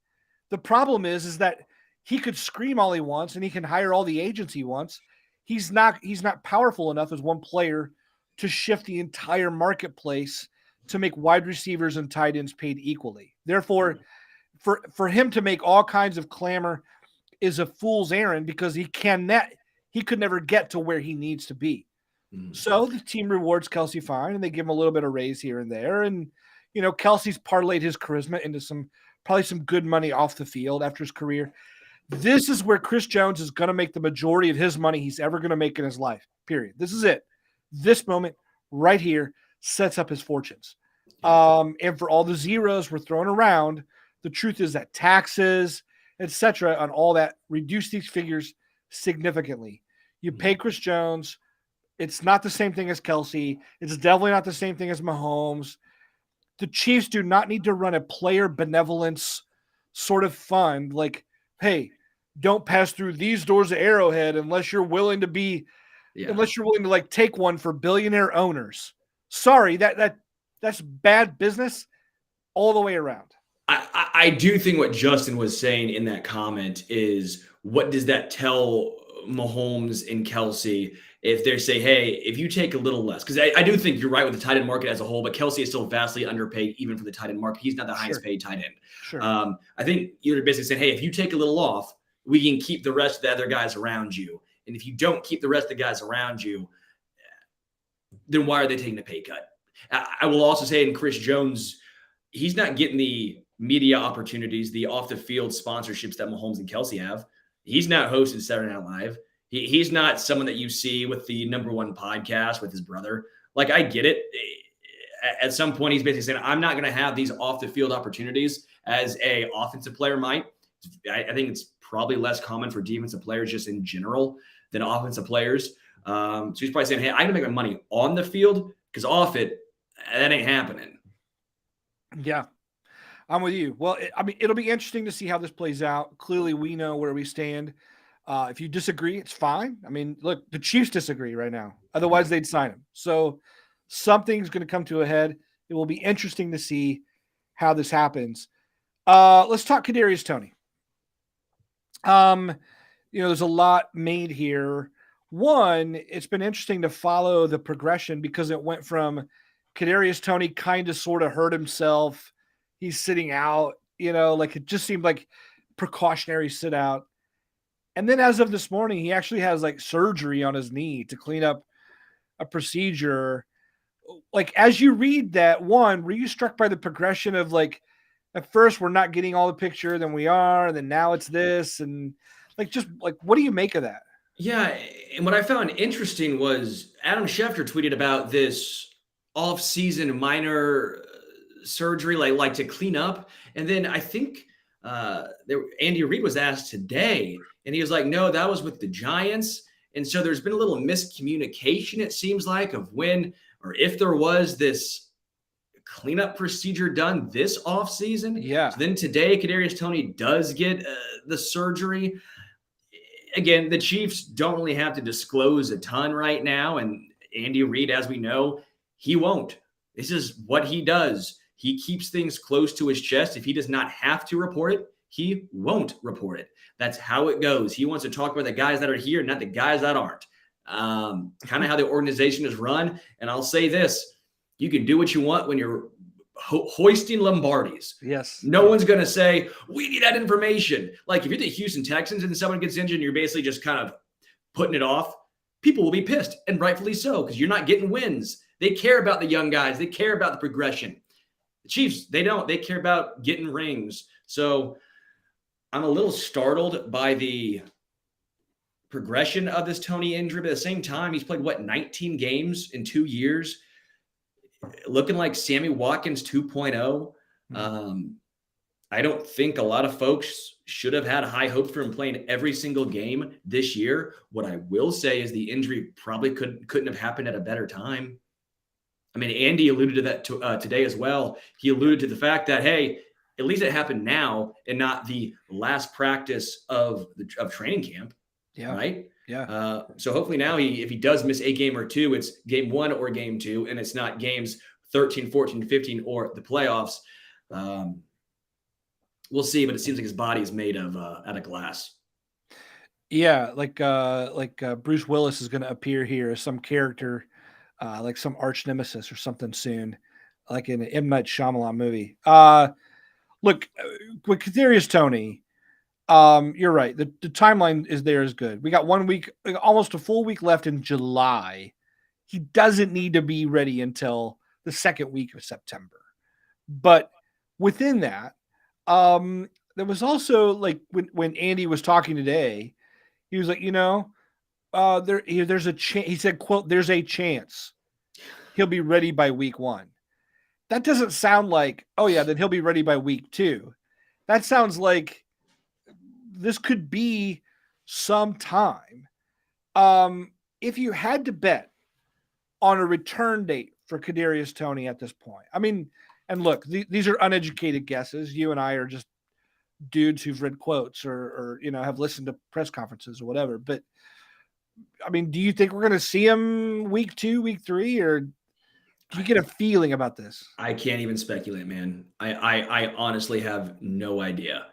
The problem is that he could scream all he wants and he can hire all the agents he wants. He's not powerful enough as one player to shift the entire marketplace to make wide receivers and tight ends paid equally. Therefore, for him to make all kinds of clamor is a fool's errand because he could never get to where he needs to be. So the team rewards Kelce fine, and they give him a little bit of raise here and there. And, you know, Kelsey's parlayed his charisma into probably some good money off the field after his career. This is where Chris Jones is going to make the majority of his money he's ever going to make in his life, period. This is it. This moment right here sets up his fortunes. And for all the zeros we're throwing around, the truth is that taxes, etc., on all that reduce these figures significantly. You pay Chris Jones. It's not the same thing as Kelce. It's definitely not the same thing as Mahomes. The Chiefs do not need to run a player benevolence sort of fund like, hey, don't pass through these doors of Arrowhead unless you're willing to like take one for billionaire owners. Sorry, that's bad business all the way around. I do think what Justin was saying in that comment is, what does that tell Mahomes and Kelsey if they say, hey, if you take a little less, because I do think you're right with the tight end market as a whole, but Kelsey is still vastly underpaid even for the tight end market. He's not the highest paid tight end. Sure. I think you're basically saying, hey, if you take a little off, we can keep the rest of the other guys around you. And if you don't keep the rest of the guys around you, then why are they taking a pay cut? I will also say in Chris Jones, he's not getting the media opportunities, the off the field sponsorships that Mahomes and Kelsey have. He's not hosting Saturday Night Live. He's not someone that you see with the #1 podcast with his brother. Like, I get it. At some point, he's basically saying, I'm not going to have these off the field opportunities as a offensive player might. I think it's probably less common for defensive players just in general than offensive players. So he's probably saying, hey, I'm going to make my money on the field because off it, that ain't happening. Yeah, I'm with you. Well, it'll be interesting to see how this plays out. Clearly, we know where we stand. If you disagree, it's fine. I mean, look, the Chiefs disagree right now. Otherwise, they'd sign him. So something's going to come to a head. It will be interesting to see how this happens. Let's talk Kadarius Toney. There's a lot made here. One, it's been interesting to follow the progression because it went from Kadarius Toney kind of sort of hurt himself. He's sitting out, like it just seemed like precautionary sit out. And then as of this morning, he actually has like surgery on his knee to clean up a procedure. Like, as you read that, one, were you struck by the progression of like, at first we're not getting all the picture, then we are, and then now it's this, and like, just like, what do you make of that? Yeah, and what I found interesting was Adam Schefter tweeted about this off-season minor surgery, like to clean up, and then I think Andy Reid was asked today, and he was like, no, that was with the Giants. And so there's been a little miscommunication, it seems like, of when or if there was this cleanup procedure done this offseason. Yeah. So then today, Kadarius Toney does get the surgery. Again, the Chiefs don't really have to disclose a ton right now. And Andy Reid, as we know, he won't. This is what he does. He keeps things close to his chest. If he does not have to report it, he won't report it. That's how it goes. He wants to talk about the guys that are here, not the guys that aren't. Kind of how the organization is run. And I'll say this, you can do what you want when you're hoisting Lombardis. Yes. No one's going to say, we need that information. Like if you're the Houston Texans and someone gets injured and you're basically just kind of putting it off, people will be pissed, and rightfully so, because you're not getting wins. They care about the young guys. They care about the progression. The Chiefs, they don't. They care about getting rings. So I'm a little startled by the progression of this Toney injury, but at the same time, he's played, 19 games in 2 years, looking like Sammy Watkins 2.0. I don't think a lot of folks should have had high hopes for him playing every single game this year. What I will say is the injury probably couldn't have happened at a better time. I mean, Andy alluded to that today as well. He alluded to the fact that, hey, at least it happened now and not the last practice of training camp. Yeah. Right. Yeah. So hopefully now if he does miss a game or two, it's game 1 or game 2, and it's not games 13, 14, 15, or the playoffs. We'll see, but it seems like his body is made of out of glass. Yeah. Like Bruce Willis is going to appear here as some character, like some arch nemesis or something soon, like in an M. Night Shyamalan movie. Look, with Kadarius Toney, you're right. The timeline is good. We got 1 week, almost a full week left in July. He doesn't need to be ready until the second week of September. But within that, there was also like when Andy was talking today, he was like, there's a chance. He said, quote, there's a chance he'll be ready by week 1. That doesn't sound like, oh yeah, then he'll be ready by week 2. That sounds like this could be some time. If you had to bet on a return date for Kadarius Toney at this point, I mean, and look, these are uneducated guesses. You and I are just dudes who've read quotes or have listened to press conferences or whatever. But I mean, do you think we're going to see him week 2, week 3, or do you get a feeling about this? I can't even speculate, man. I honestly have no idea.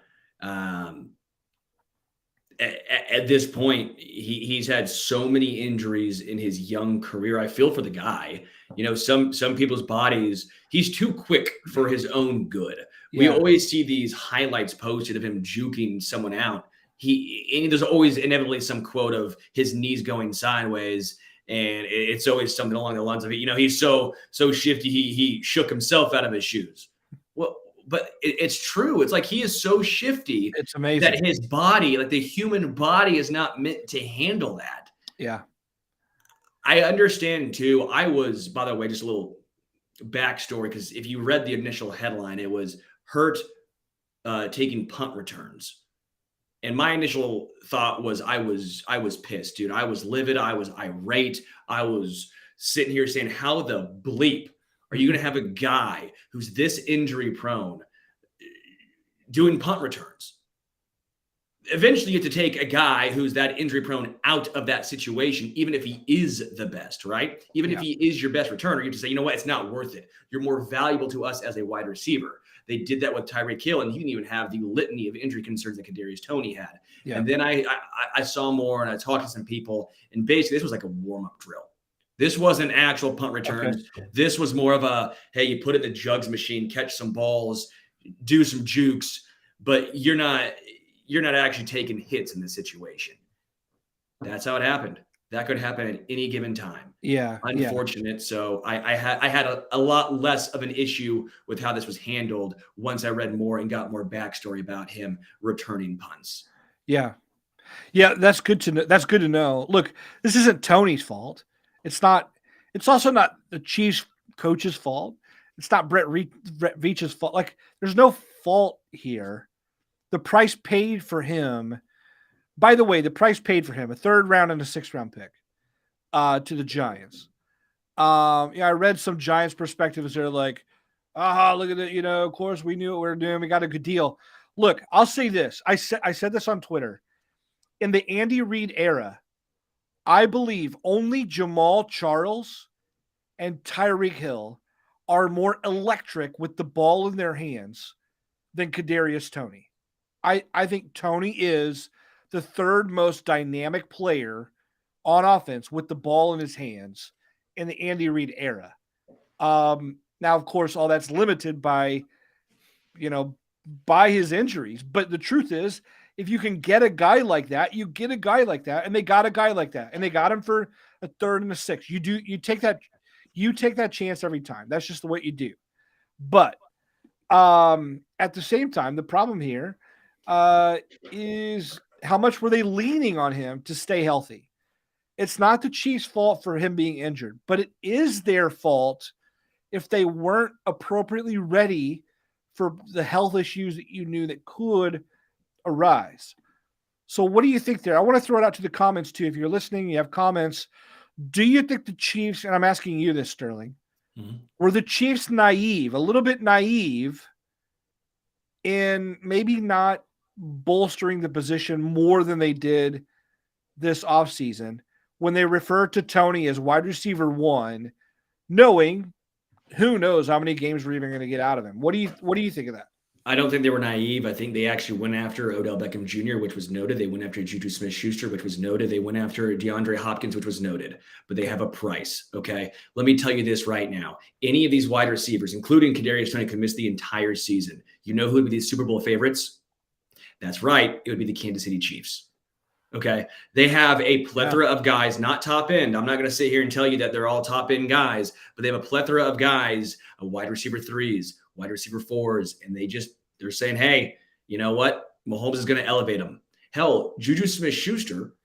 at this point, he's had so many injuries in his young career. I feel for the guy. Some people's bodies, he's too quick for his own good. Yeah. We always see these highlights posted of him juking someone out. There's always inevitably some quote of his knees going sideways, and it's always something along the lines of it. He's so shifty, he shook himself out of his shoes. Well, but it's true. It's like he is so shifty. It's amazing that his body, like the human body, is not meant to handle that. Yeah. I understand too. I was, by the way, just a little backstory, because if you read the initial headline, it was hurt taking punt returns. And my initial thought was I was pissed, dude. I was livid. I was irate. I was sitting here saying, how the bleep are you going to have a guy who's this injury prone doing punt returns? Eventually, you have to take a guy who's that injury prone out of that situation, even if he is the best, right? Even if he is your best returner, you have to say, you know what? It's not worth it. You're more valuable to us as a wide receiver. They did that with Tyreek Hill, and he didn't even have the litany of injury concerns that Kadarius Toney had. Yeah. And then I saw more, and I talked to some people, and basically this was like a warm-up drill. This wasn't actual punt returns. Okay. This was more of a, hey, you put it in the jugs machine, catch some balls, do some jukes, but you're not actually taking hits in this situation. That's how it happened. That could happen at any given time. Yeah. Unfortunate. Yeah. So I had a lot less of an issue with how this was handled once I read more and got more backstory about him returning punts. Yeah. Yeah. That's good to know. That's good to know. Look, this isn't Toney's fault. It's also not the Chiefs coach's fault. It's not Brett Veach's fault. Like, there's no fault here. The price paid for him, by the way, the price paid for him, a 3rd round and a 6th round pick to the Giants. I read some Giants perspectives. They're like, look at it. Of course we knew what we were doing. We got a good deal. Look, I'll say this. I said this on Twitter. In the Andy Reid era, I believe only Jamal Charles and Tyreek Hill are more electric with the ball in their hands than Kadarius Toney. I think Toney is the 3rd most dynamic player on offense with the ball in his hands in the Andy Reid era. Now, of course, all that's limited by his injuries. But the truth is, if you can get a guy like that, you get a guy like that, and they got a guy like that, and they got him for a 3rd and a 6th. You take that chance every time. That's just the way you do. But at the same time, the problem here is how much were they leaning on him to stay healthy? It's not the Chiefs' fault for him being injured, but it is their fault if they weren't appropriately ready for the health issues that you knew that could arise. So what do you think there? I want to throw it out to the comments too. If you're listening, you have comments. Do you think the Chiefs, and I'm asking you this, Sterling, were the Chiefs a little bit naive in maybe not bolstering the position more than they did this offseason when they referred to Toney as wide receiver 1, knowing who knows how many games we're even going to get out of him? What do you think of that? I don't think they were naive. I think they actually went after Odell Beckham Jr., which was noted. They went after Juju Smith-Schuster, which was noted. They went after DeAndre Hopkins, which was noted. But they have a price, okay? Let me tell you this right now. Any of these wide receivers, including Kadarius Toney, could miss the entire season. You know who would be the Super Bowl favorites? That's right. It would be the Kansas City Chiefs. Okay. They have a plethora of guys, not top end. I'm not going to sit here and tell you that they're all top end guys, but they have a plethora of guys, wide receiver 3s, wide receiver 4s, and they're saying, hey, you know what? Mahomes is going to elevate them. Hell, Juju Smith-Schuster,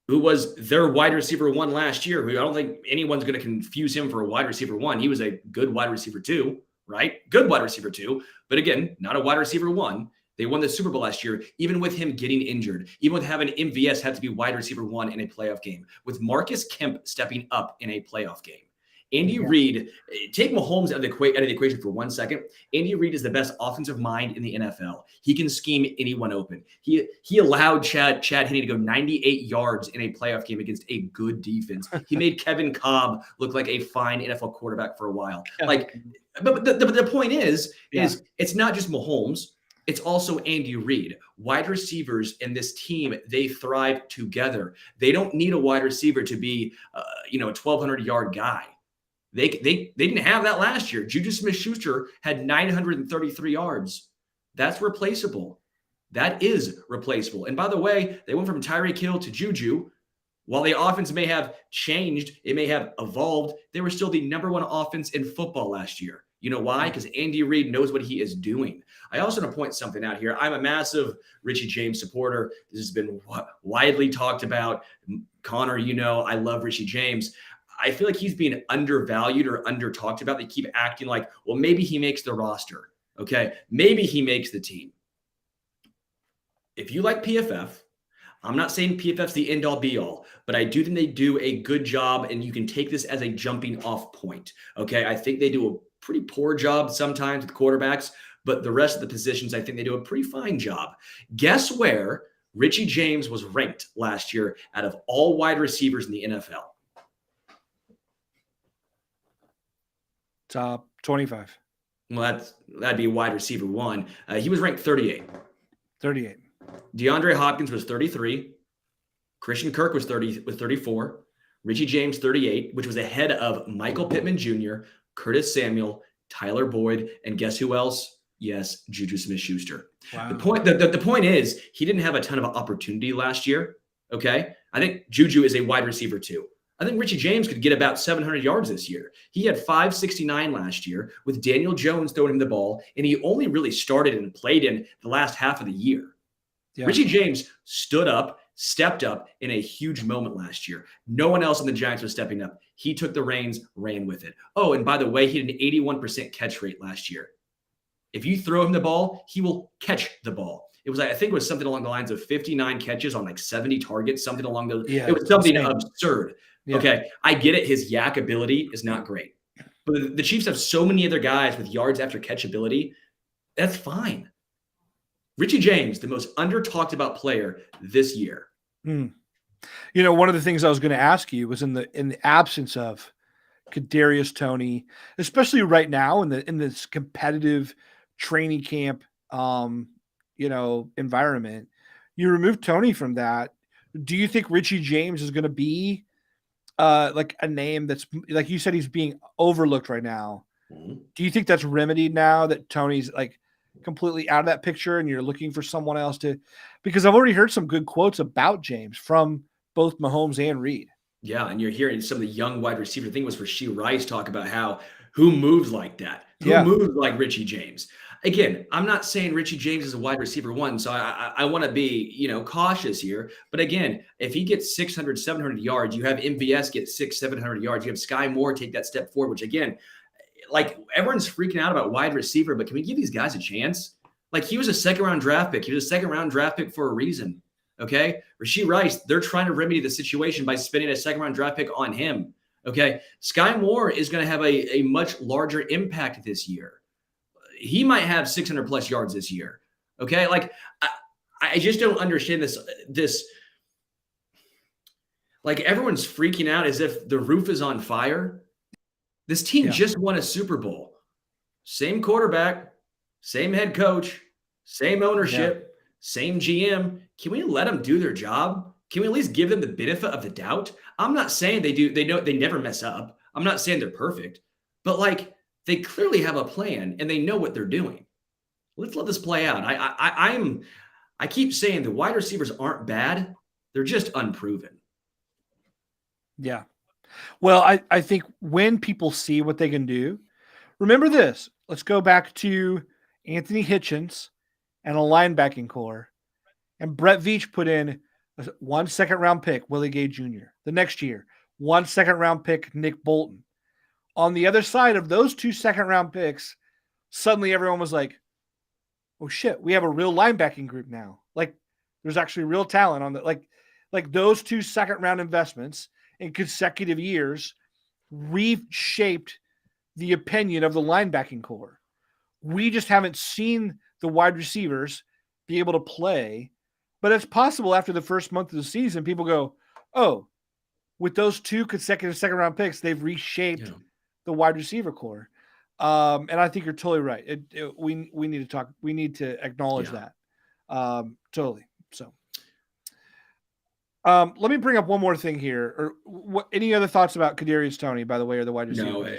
who was their wide receiver 1 last year, who I don't think anyone's going to confuse him for a wide receiver 1. He was a good wide receiver 2, right? Good wide receiver 2, but again, not a wide receiver 1. They won the Super Bowl last year, even with him getting injured, even with having MVS have to be wide receiver 1 in a playoff game, with Marcus Kemp stepping up in a playoff game. Andy Reid, take Mahomes out of the equation for 1 second. Andy Reid is the best offensive mind in the NFL. He can scheme anyone open. He allowed Chad Henne to go 98 yards in a playoff game against a good defense. He made Kevin Cobb look like a fine NFL quarterback for a while. But the point is it's not just Mahomes. It's also Andy Reid. Wide receivers in this team, they thrive together. They don't need a wide receiver to be, a 1,200-yard guy. They didn't have that last year. Juju Smith-Schuster had 933 yards. That's replaceable. That is replaceable. And by the way, they went from Tyreek Hill to Juju. While the offense may have changed, it may have evolved, they were still the number one offense in football last year. You know why? Because Andy Reid knows what he is doing. I also want to point something out here. I'm a massive Richie James supporter. This has been widely talked about. Connor, I love Richie James. I feel like he's being undervalued or under talked about. They keep acting like, well, maybe he makes the roster. Okay, maybe he makes the team. If you like PFF, I'm not saying PFF's the end all be all, but I do think they do a good job, and you can take this as a jumping off point. Okay, I think they do a pretty poor job sometimes with quarterbacks, but the rest of the positions, I think they do a pretty fine job. Guess where Richie James was ranked last year out of all wide receivers in the NFL? Top 25. Well, that'd be wide receiver one. He was ranked 38. 38. DeAndre Hopkins was 33. Christian Kirk was 34. Richie James 38, which was ahead of Michael Pittman Jr., Curtis Samuel, Tyler Boyd, and guess who else? Yes, Juju Smith-Schuster. Wow. The point is he didn't have a ton of opportunity last year. Okay, I think Juju is a wide receiver too. I think Richie James could get about 700 yards this year. He had 569 last year with Daniel Jones throwing him the ball, and he only really started and played in the last half of the year. Yeah. Richie James stood up, stepped up in a huge moment last year. No one else on the Giants was stepping up. He took the reins, ran with it. Oh, and by the way, he had an 81% catch rate last year. If you throw him the ball, he will catch the ball. It was, I think it was something along the lines of 59 catches on 70 targets, something along those. Yeah, it was something absurd. Yeah. Okay, I get it. His yak ability is not great. But the Chiefs have so many other guys with yards after catch ability. That's fine. Richie James, the most under-talked about player this year. One of the things I was going to ask you was in the absence of Kadarius Toney, especially right now in this competitive training camp, environment, you remove Toney from that. Do you think Richie James is going to be like a name that's, like you said, he's being overlooked right now? Mm-hmm. Do you think that's remedied now that Toney's completely out of that picture and you're looking for someone else because I've already heard some good quotes about James from both Mahomes and Reid. Yeah, and you're hearing some of the young wide receiver. I think it was Rashee Rice talk about who moves like that, who moves like Richie James. Again, I'm not saying Richie James is a wide receiver one, so I want to be, cautious here. But again, if he gets 600, 700 yards, you have MVS get 600, 700 yards. You have Sky Moore take that step forward, which again, everyone's freaking out about wide receiver, but can we give these guys a chance? He was a second-round draft pick. He was a second-round draft pick for a reason, okay? Rashee Rice, they're trying to remedy the situation by spending a second-round draft pick on him, okay? Sky Moore is going to have a much larger impact this year. He might have 600-plus yards this year, okay? I just don't understand this. Everyone's freaking out as if the roof is on fire. This team just won a Super Bowl. Same quarterback, same head coach, same ownership, same GM. Can we let them do their job? Can we at least give them the benefit of the doubt? I'm not saying they do. They know they never mess up. I'm not saying they're perfect, but they clearly have a plan and they know what they're doing. Let's let this play out. I keep saying the wide receivers aren't bad. They're just unproven. Yeah. Well, I think when people see what they can do, remember this. Let's go back to Anthony Hitchens and a linebacking core. And Brett Veach put in 1 second-round pick, Willie Gay Jr. The next year, 1 second-round pick, Nick Bolton. On the other side of those 2 second-round picks, suddenly everyone was like, oh, shit, we have a real linebacking group now. There's actually real talent on the – those 2 second-round investments – in consecutive years, reshaped the opinion of the linebacking core. We just haven't seen the wide receivers be able to play, but it's possible after the first month of the season, people go, oh, with those 2 consecutive second-round picks, they've reshaped the wide receiver core. And I think you're totally right. We need to talk. We need to acknowledge that. Totally. So, let me bring up one more thing here. Or any other thoughts about Kadarius Toney, by the way, or the wide receiver? No,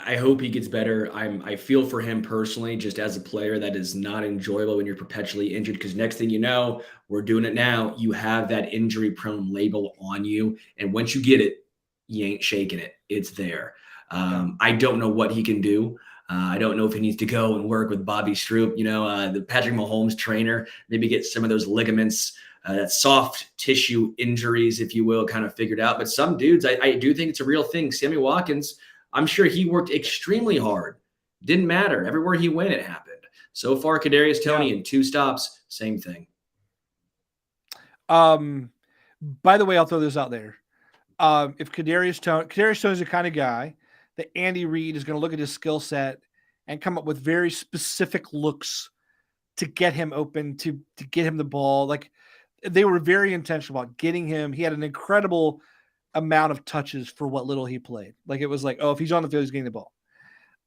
I hope he gets better. I feel for him personally, just as a player. That is not enjoyable when you're perpetually injured, because next thing you know, we're doing it now. You have that injury prone label on you. And once you get it, you ain't shaking it. It's there. I don't know what he can do. I don't know if he needs to go and work with Bobby Stroop, the Patrick Mahomes trainer, maybe get some of those ligaments, that soft tissue injuries, if you will, kind of figured out. But some dudes, I do think it's a real thing. Sammy Watkins, I'm sure he worked extremely hard. Didn't matter. Everywhere he went, it happened. So far, Kadarius Toney in 2 stops, same thing. By the way, I'll throw this out there. If Kadarius Toney is the kind of guy that Andy Reid is going to look at his skill set and come up with very specific looks to get him open, to get him the ball. Like, they were very intentional about getting him. He had an incredible amount of touches for what little he played. Like, it was like, oh, if he's on the field, he's getting the ball.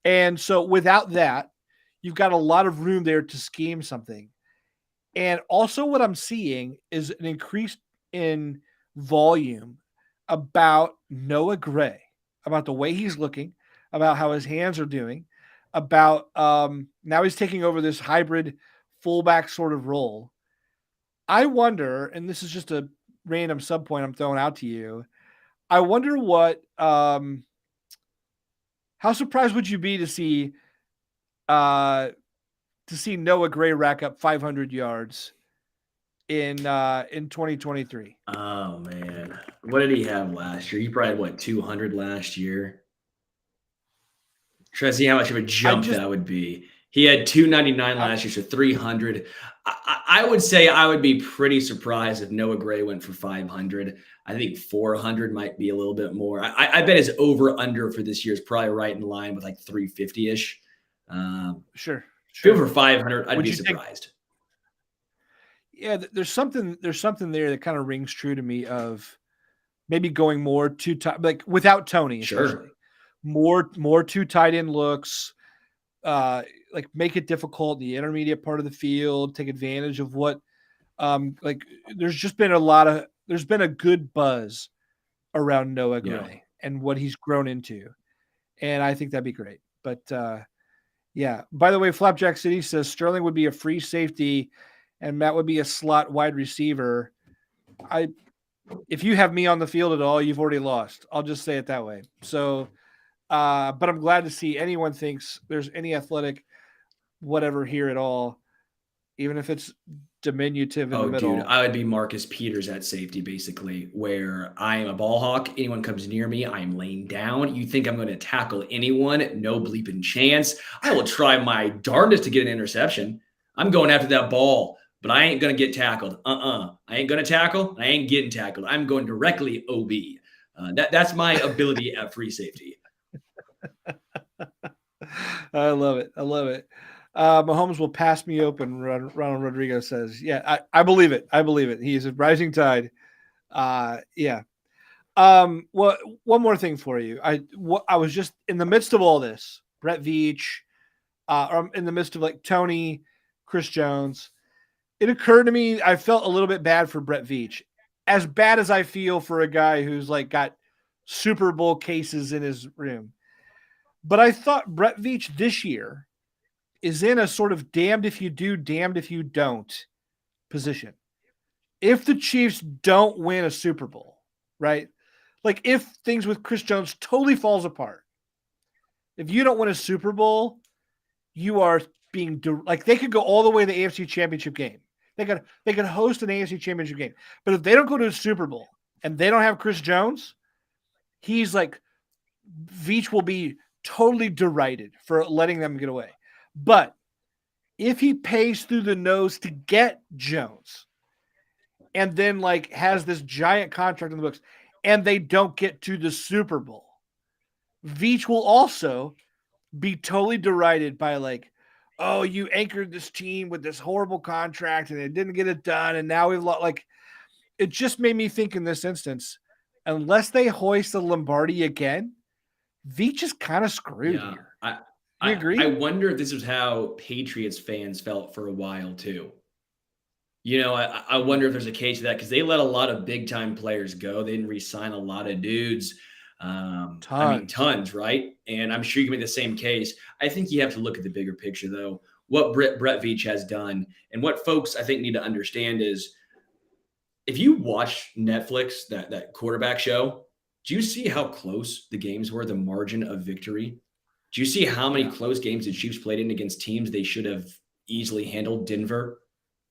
And so without that, you've got a lot of room there to scheme something. And also what I'm seeing is an increase in volume about Noah Gray, about the way he's looking, about how his hands are doing, about now he's taking over this hybrid fullback sort of role. I wonder, and this is just a random sub point I'm throwing out to you, I wonder what how surprised would you be to see Noah Gray rack up 500 yards in 2023? Oh man, what did he have last year? He probably had 200 last year. Try to see how much of a jump that would be. He had 299 last year, so 300. I would say I would be pretty surprised if Noah Gray went for 500. I think 400 might be a little bit more. I bet his over-under for this year is probably right in line with like 350-ish. Sure. Go for 500. I'd be surprised. Yeah, there's something there that kind of rings true to me of maybe going more like without Toney, especially. More 2 tight end looks. Like, make it difficult in the intermediate part of the field, take advantage of what there's been a good buzz around Noah Gray and what he's grown into. And I think that'd be great. But by the way, Flapjack City says Sterling would be a free safety and Matt would be a slot wide receiver. If you have me on the field at all, you've already lost. I'll just say it that way. So, but I'm glad to see anyone thinks there's any athletic whatever here at all, even if it's diminutive in the middle. Dude, I would be Marcus Peters at safety, basically, where I am a ball hawk. Anyone comes near me, I am laying down. You think I'm going to tackle anyone? No bleeping chance. I will try my darndest to get an interception. I'm going after that ball, but I ain't going to get tackled. I ain't going to tackle. I ain't getting tackled. I'm going directly OB. That's my ability at free safety. I love it. Mahomes will pass me open, Ronald Rodrigo says. Yeah, I believe it. He's a rising tide. Well, one more thing for you. I was just in the midst of all this, Brett Veach, in the midst of like Toney, Chris Jones. It occurred to me, I felt a little bit bad for Brett Veach. As bad as I feel for a guy who's like got Super Bowl cases in his room. But I thought Brett Veach this year is in a sort of damned if you do, damned if you don't position. If the Chiefs don't win a Super Bowl, right? Like if things with Chris Jones totally falls apart, if you don't win a Super Bowl, you are being like they could go all the way to the AFC Championship game. They could host an AFC Championship game. But if they don't go to a Super Bowl and they don't have Chris Jones, he's like Veach will be totally derided for letting them get away. But if he pays through the nose to get Jones and then like has this giant contract in the books and they don't get to the Super Bowl, Veach will also be totally derided by like, oh, you anchored this team with this horrible contract and it didn't get it done. And now we've lost. Like, it just made me think in this instance, unless they hoist the Lombardi again, Veach is kind of screwed here. You agree? I wonder if this is how Patriots fans felt for a while too. You know, I wonder if there's a case of that because they let a lot of big time players go. They didn't re-sign a lot of dudes. Tons, right? And I'm sure you can make the same case. I think you have to look at the bigger picture, though. What Brett Veach has done and what folks I think need to understand is if you watch Netflix, that quarterback show, do you see how close the games were, the margin of victory? Do you see how many close games the Chiefs played in against teams they should have easily handled? Denver,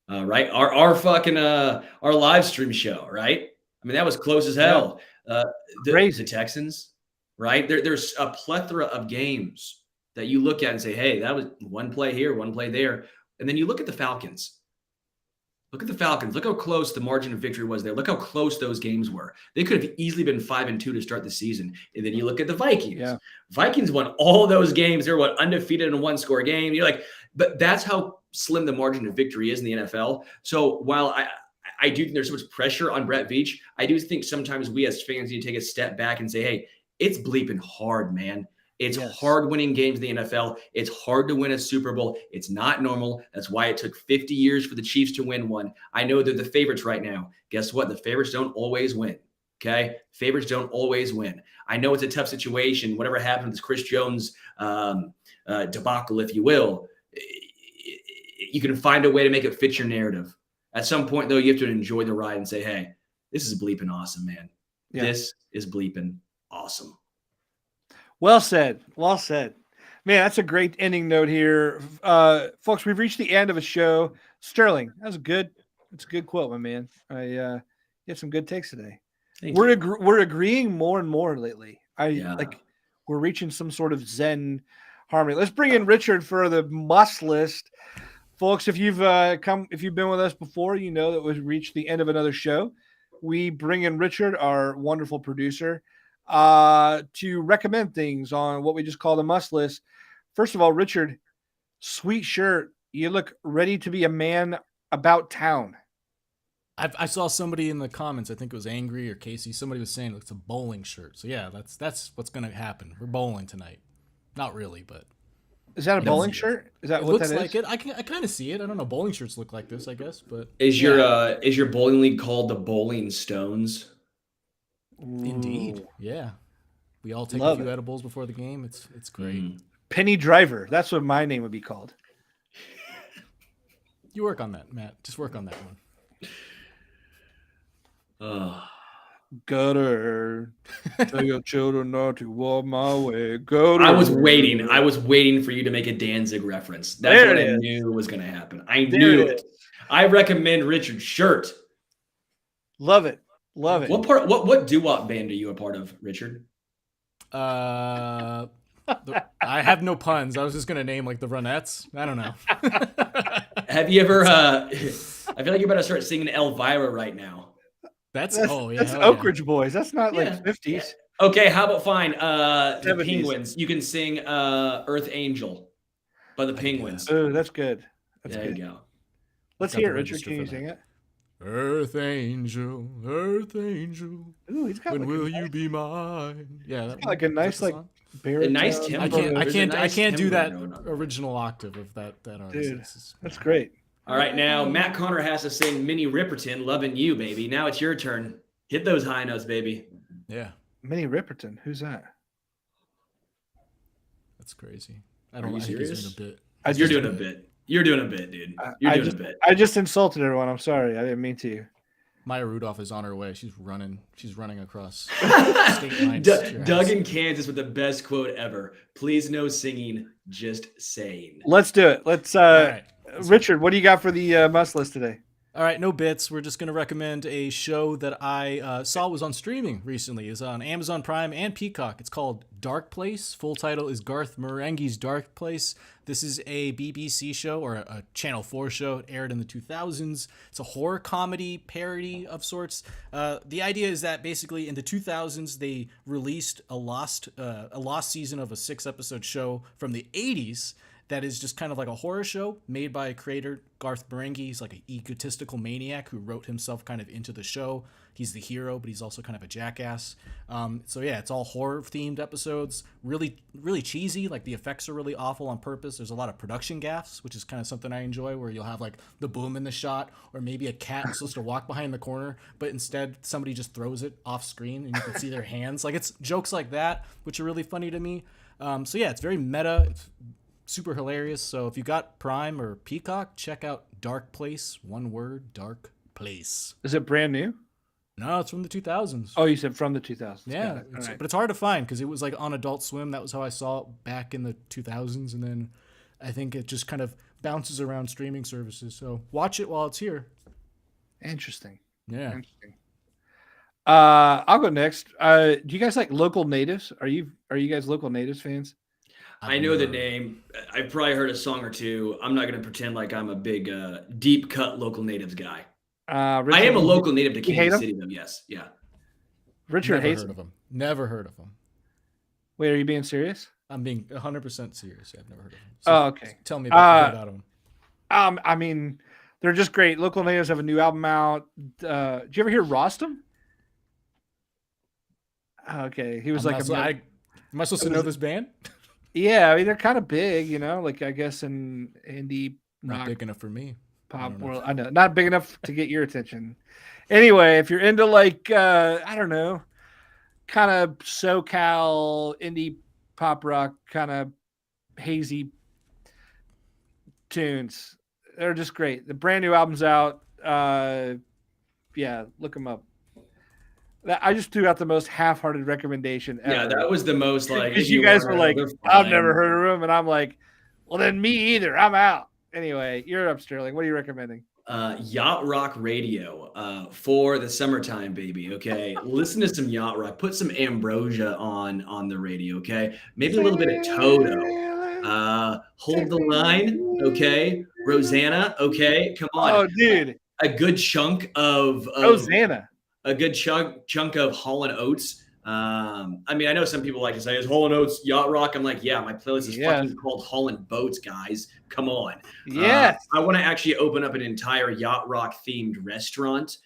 right? Our fucking our live stream show, right? I mean, that was close as hell. The Texans, right? There's a plethora of games that you look at and say, hey, that was one play here, one play there. And then you look at the Falcons. Look at the Falcons. Look how close the margin of victory was there. Look how close those games were. They could have easily been 5-2 to start the season. And then you look at the Vikings. Yeah. Vikings won all those games. They're undefeated in a one-score game. You're like, but that's how slim the margin of victory is in the NFL. So while I do think there's so much pressure on Brett Veach, I do think sometimes we as fans need to take a step back and say, hey, it's bleeping hard, man. It's hard winning games in the NFL. It's hard to win a Super Bowl. It's not normal. That's why it took 50 years for the Chiefs to win one. I know they're the favorites right now. Guess what? The favorites don't always win. Okay? Favorites don't always win. I know it's a tough situation. Whatever happened with Chris Jones debacle, if you will, you can find a way to make it fit your narrative. At some point, though, you have to enjoy the ride and say, hey, this is bleeping awesome, man. Yeah. This is bleeping awesome. Well said. Well said. Man, that's a great ending note here. Folks, we've reached the end of a show. Sterling, that's a good quote, my man. You had some good takes today. We're agreeing more and more lately. We're reaching some sort of Zen harmony. Let's bring in Richard for the must list. Folks, if you've been with us before, you know that we've reached the end of another show. We bring in Richard, our wonderful producer, to recommend things on what we just call the must list. First of all, Richard, sweet shirt. You look ready to be a man about town. I saw somebody in the comments, I think it was Angry or Casey, somebody was saying it's a bowling shirt. So yeah, that's what's going to happen. We're bowling tonight. Not really, but. Is that a bowling shirt? Is that it what looks that like is? it? I kind of see it. I don't know. Bowling shirts look like this, I guess. But is your bowling league called the Bowling Stones? Indeed, yeah. We all take a few edibles before the game. It's great. Penny Driver. That's what my name would be called. You work on that, Matt. Just work on that one. Gutter. Tell your children not to walk my way. Gutter. I was waiting for you to make a Danzig reference. That's what I knew was going to happen. I knew it. I recommend Richard's shirt. Love it. Love it. What doo-wop band are you a part of, Richard? I have no puns. I was just gonna name like the Ronettes. I don't know. Have you ever? I feel like you better start singing Elvira right now. That's Oak Ridge Boys. That's not like 50s. Yeah. Okay, how about fine? The Penguins. You can sing "Earth Angel" by the Penguins. Oh, that's good. There you go. Let's hear it, Richard. Can you sing it? Earth Angel, Earth Angel. Ooh, he's got when will you be mine? Yeah, that's like a nice a nice tempo. I can't do that original octave of that artist. Dude, that's great. All right, now Matt Connor has to sing Minnie Riperton, "Loving You, Baby." Now it's your turn. Hit those high notes, baby. Yeah. Minnie Riperton, who's that? That's crazy. Are you serious? You're doing a bit. You're doing a bit, dude. You're doing a bit. I just insulted everyone. I'm sorry. I didn't mean to. Maya Rudolph is on her way. She's running across state lines. Doug in Kansas with the best quote ever. Please no singing, just saying. Let's do it. Let's Richard, what do you got for the must list today? All right, no bits. We're just going to recommend a show that I saw was on streaming recently. It's on Amazon Prime and Peacock. It's called Dark Place. Full title is Garth Marenghi's Dark Place. This is a BBC show or a Channel 4 show. It aired in the 2000s. It's a horror comedy parody of sorts. The idea is that basically in the 2000s, they released a lost season of a 6-episode show from the 80s that is just kind of like a horror show made by a creator, Garth Marenghi. He's like an egotistical maniac who wrote himself kind of into the show. He's the hero, but he's also kind of a jackass. So yeah, it's all horror themed episodes. Really, really cheesy. Like the effects are really awful on purpose. There's a lot of production gaffes, which is kind of something I enjoy, where you'll have like the boom in the shot, or maybe a cat is supposed to walk behind the corner, but instead somebody just throws it off screen and you can see their hands. Like it's jokes like that, which are really funny to me. So yeah, it's very meta. It's super hilarious. So if you got Prime or Peacock, check out Dark Place. One word, Dark Place. Is it brand new? No, it's from the 2000s. Oh, you said from the 2000s. Yeah, Right. but it's hard to find because it was like on Adult Swim. That was how I saw it back in the 2000s, and then I think it just kind of bounces around streaming services. So watch it while it's here. Interesting. Yeah. Interesting. I'll go next. Do you guys like Local Natives? Are you guys Local Natives fans? I know the name. I've probably heard a song or two. I'm not going to pretend like I'm a big deep cut Local Natives guy. I am a local native to Kansas City, though. Yes, yeah. Richard hates heard of him. Never heard of him. Wait, are you being serious? I'm being 100% serious. I've never heard of him. So Oh, okay. Tell me about him. I mean, they're just great. Local Natives have a new album out. Did you ever hear Rostam? Okay, he was Am like, I supposed to know this band? yeah. I mean, they're kind of big, like I guess in indie Not rock big enough for me. pop world. I know, not big enough to get your attention. Anyway, if you're into like I don't know, kind of SoCal indie pop rock, kind of hazy tunes, they're just great. The brand new album's out. Yeah, look them up. I just threw out the most half-hearted recommendation ever. Yeah, that was the most like. Because you guys were like, I've never heard of them, and I'm like, well, then me either. I'm out. Anyway, you're up, Sterling. What are you recommending? Yacht Rock Radio for the summertime, baby. Okay, listen to some yacht rock. Put some Ambrosia on the radio. Okay, maybe a little bit of Toto. Hold the Line. Okay, Rosanna. Okay, come on. Oh, dude, a good chunk of Rosanna. A good chunk of Hall & Oates. I mean, I know some people like to say, is Hall & Oates yacht rock? I'm like, yeah, my playlist is fucking called Hall & Boats, guys. Come on. Yes. I want to actually open up an entire yacht rock themed restaurant,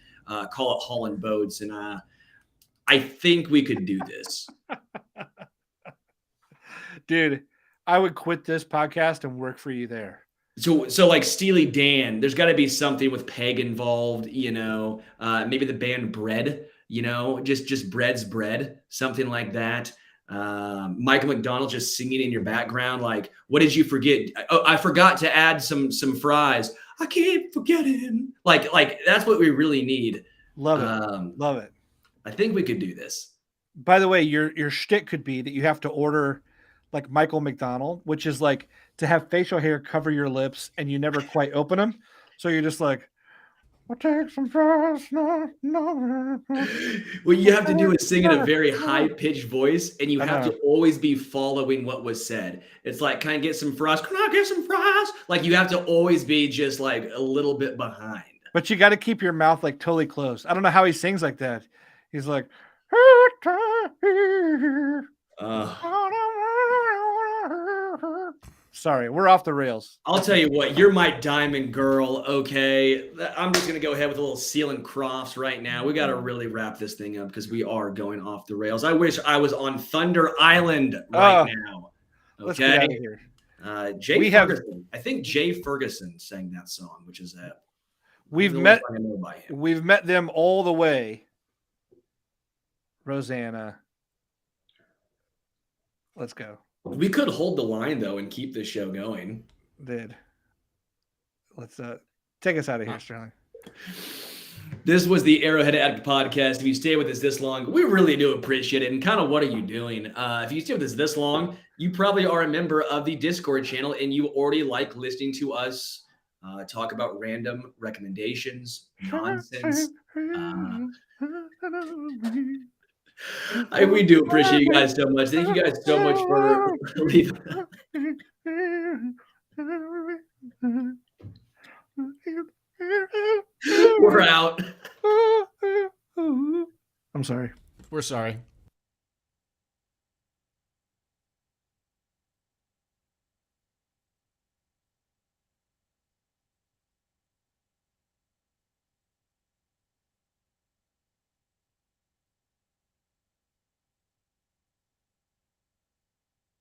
call it Hall & Boats. And I think we could do this. Dude, I would quit this podcast and work for you there. So like Steely Dan, there's got to be something with Peg involved, maybe the band Bread, just Bread's Bread, something like that. Michael McDonald just singing in your background, like, what did you forget? Oh, I forgot to add some fries. I keep forgetting. Like that's what we really need. Love it. Love it. I think we could do this. By the way, your shtick could be that you have to order like Michael McDonald, which is like to have facial hair cover your lips and you never quite open them. So you're just like, I'll take some fries. No. What you have to do is sing in a very high-pitched voice, and you have to always be following what was said. It's like, can I get some fries? Can I get some fries? Like, you have to always be just like a little bit behind. But you got to keep your mouth like totally closed. I don't know how he sings like that. He's like, sorry, we're off the rails. I'll tell you what, you're my diamond girl, okay? I'm just going to go ahead with a little Seal and Crofts right now. We got to really wrap this thing up because we are going off the rails. I wish I was on Thunder Island right now. Okay? Let's get out of here. Ferguson. I think Jay Ferguson sang that song, which is we've met them all the way. Rosanna. Let's go. We could hold the line though and keep this show going. Let's take us out of here, Sterling. This was the Arrowhead Addict podcast. If you stay with us this long, we really do appreciate it. And kind of what are you doing? If you stay with us this long, you probably are a member of the Discord channel and you already like listening to us talk about random recommendations, nonsense. We do appreciate you guys so much. Thank you guys so much for leaving. We're out. I'm sorry. We're sorry.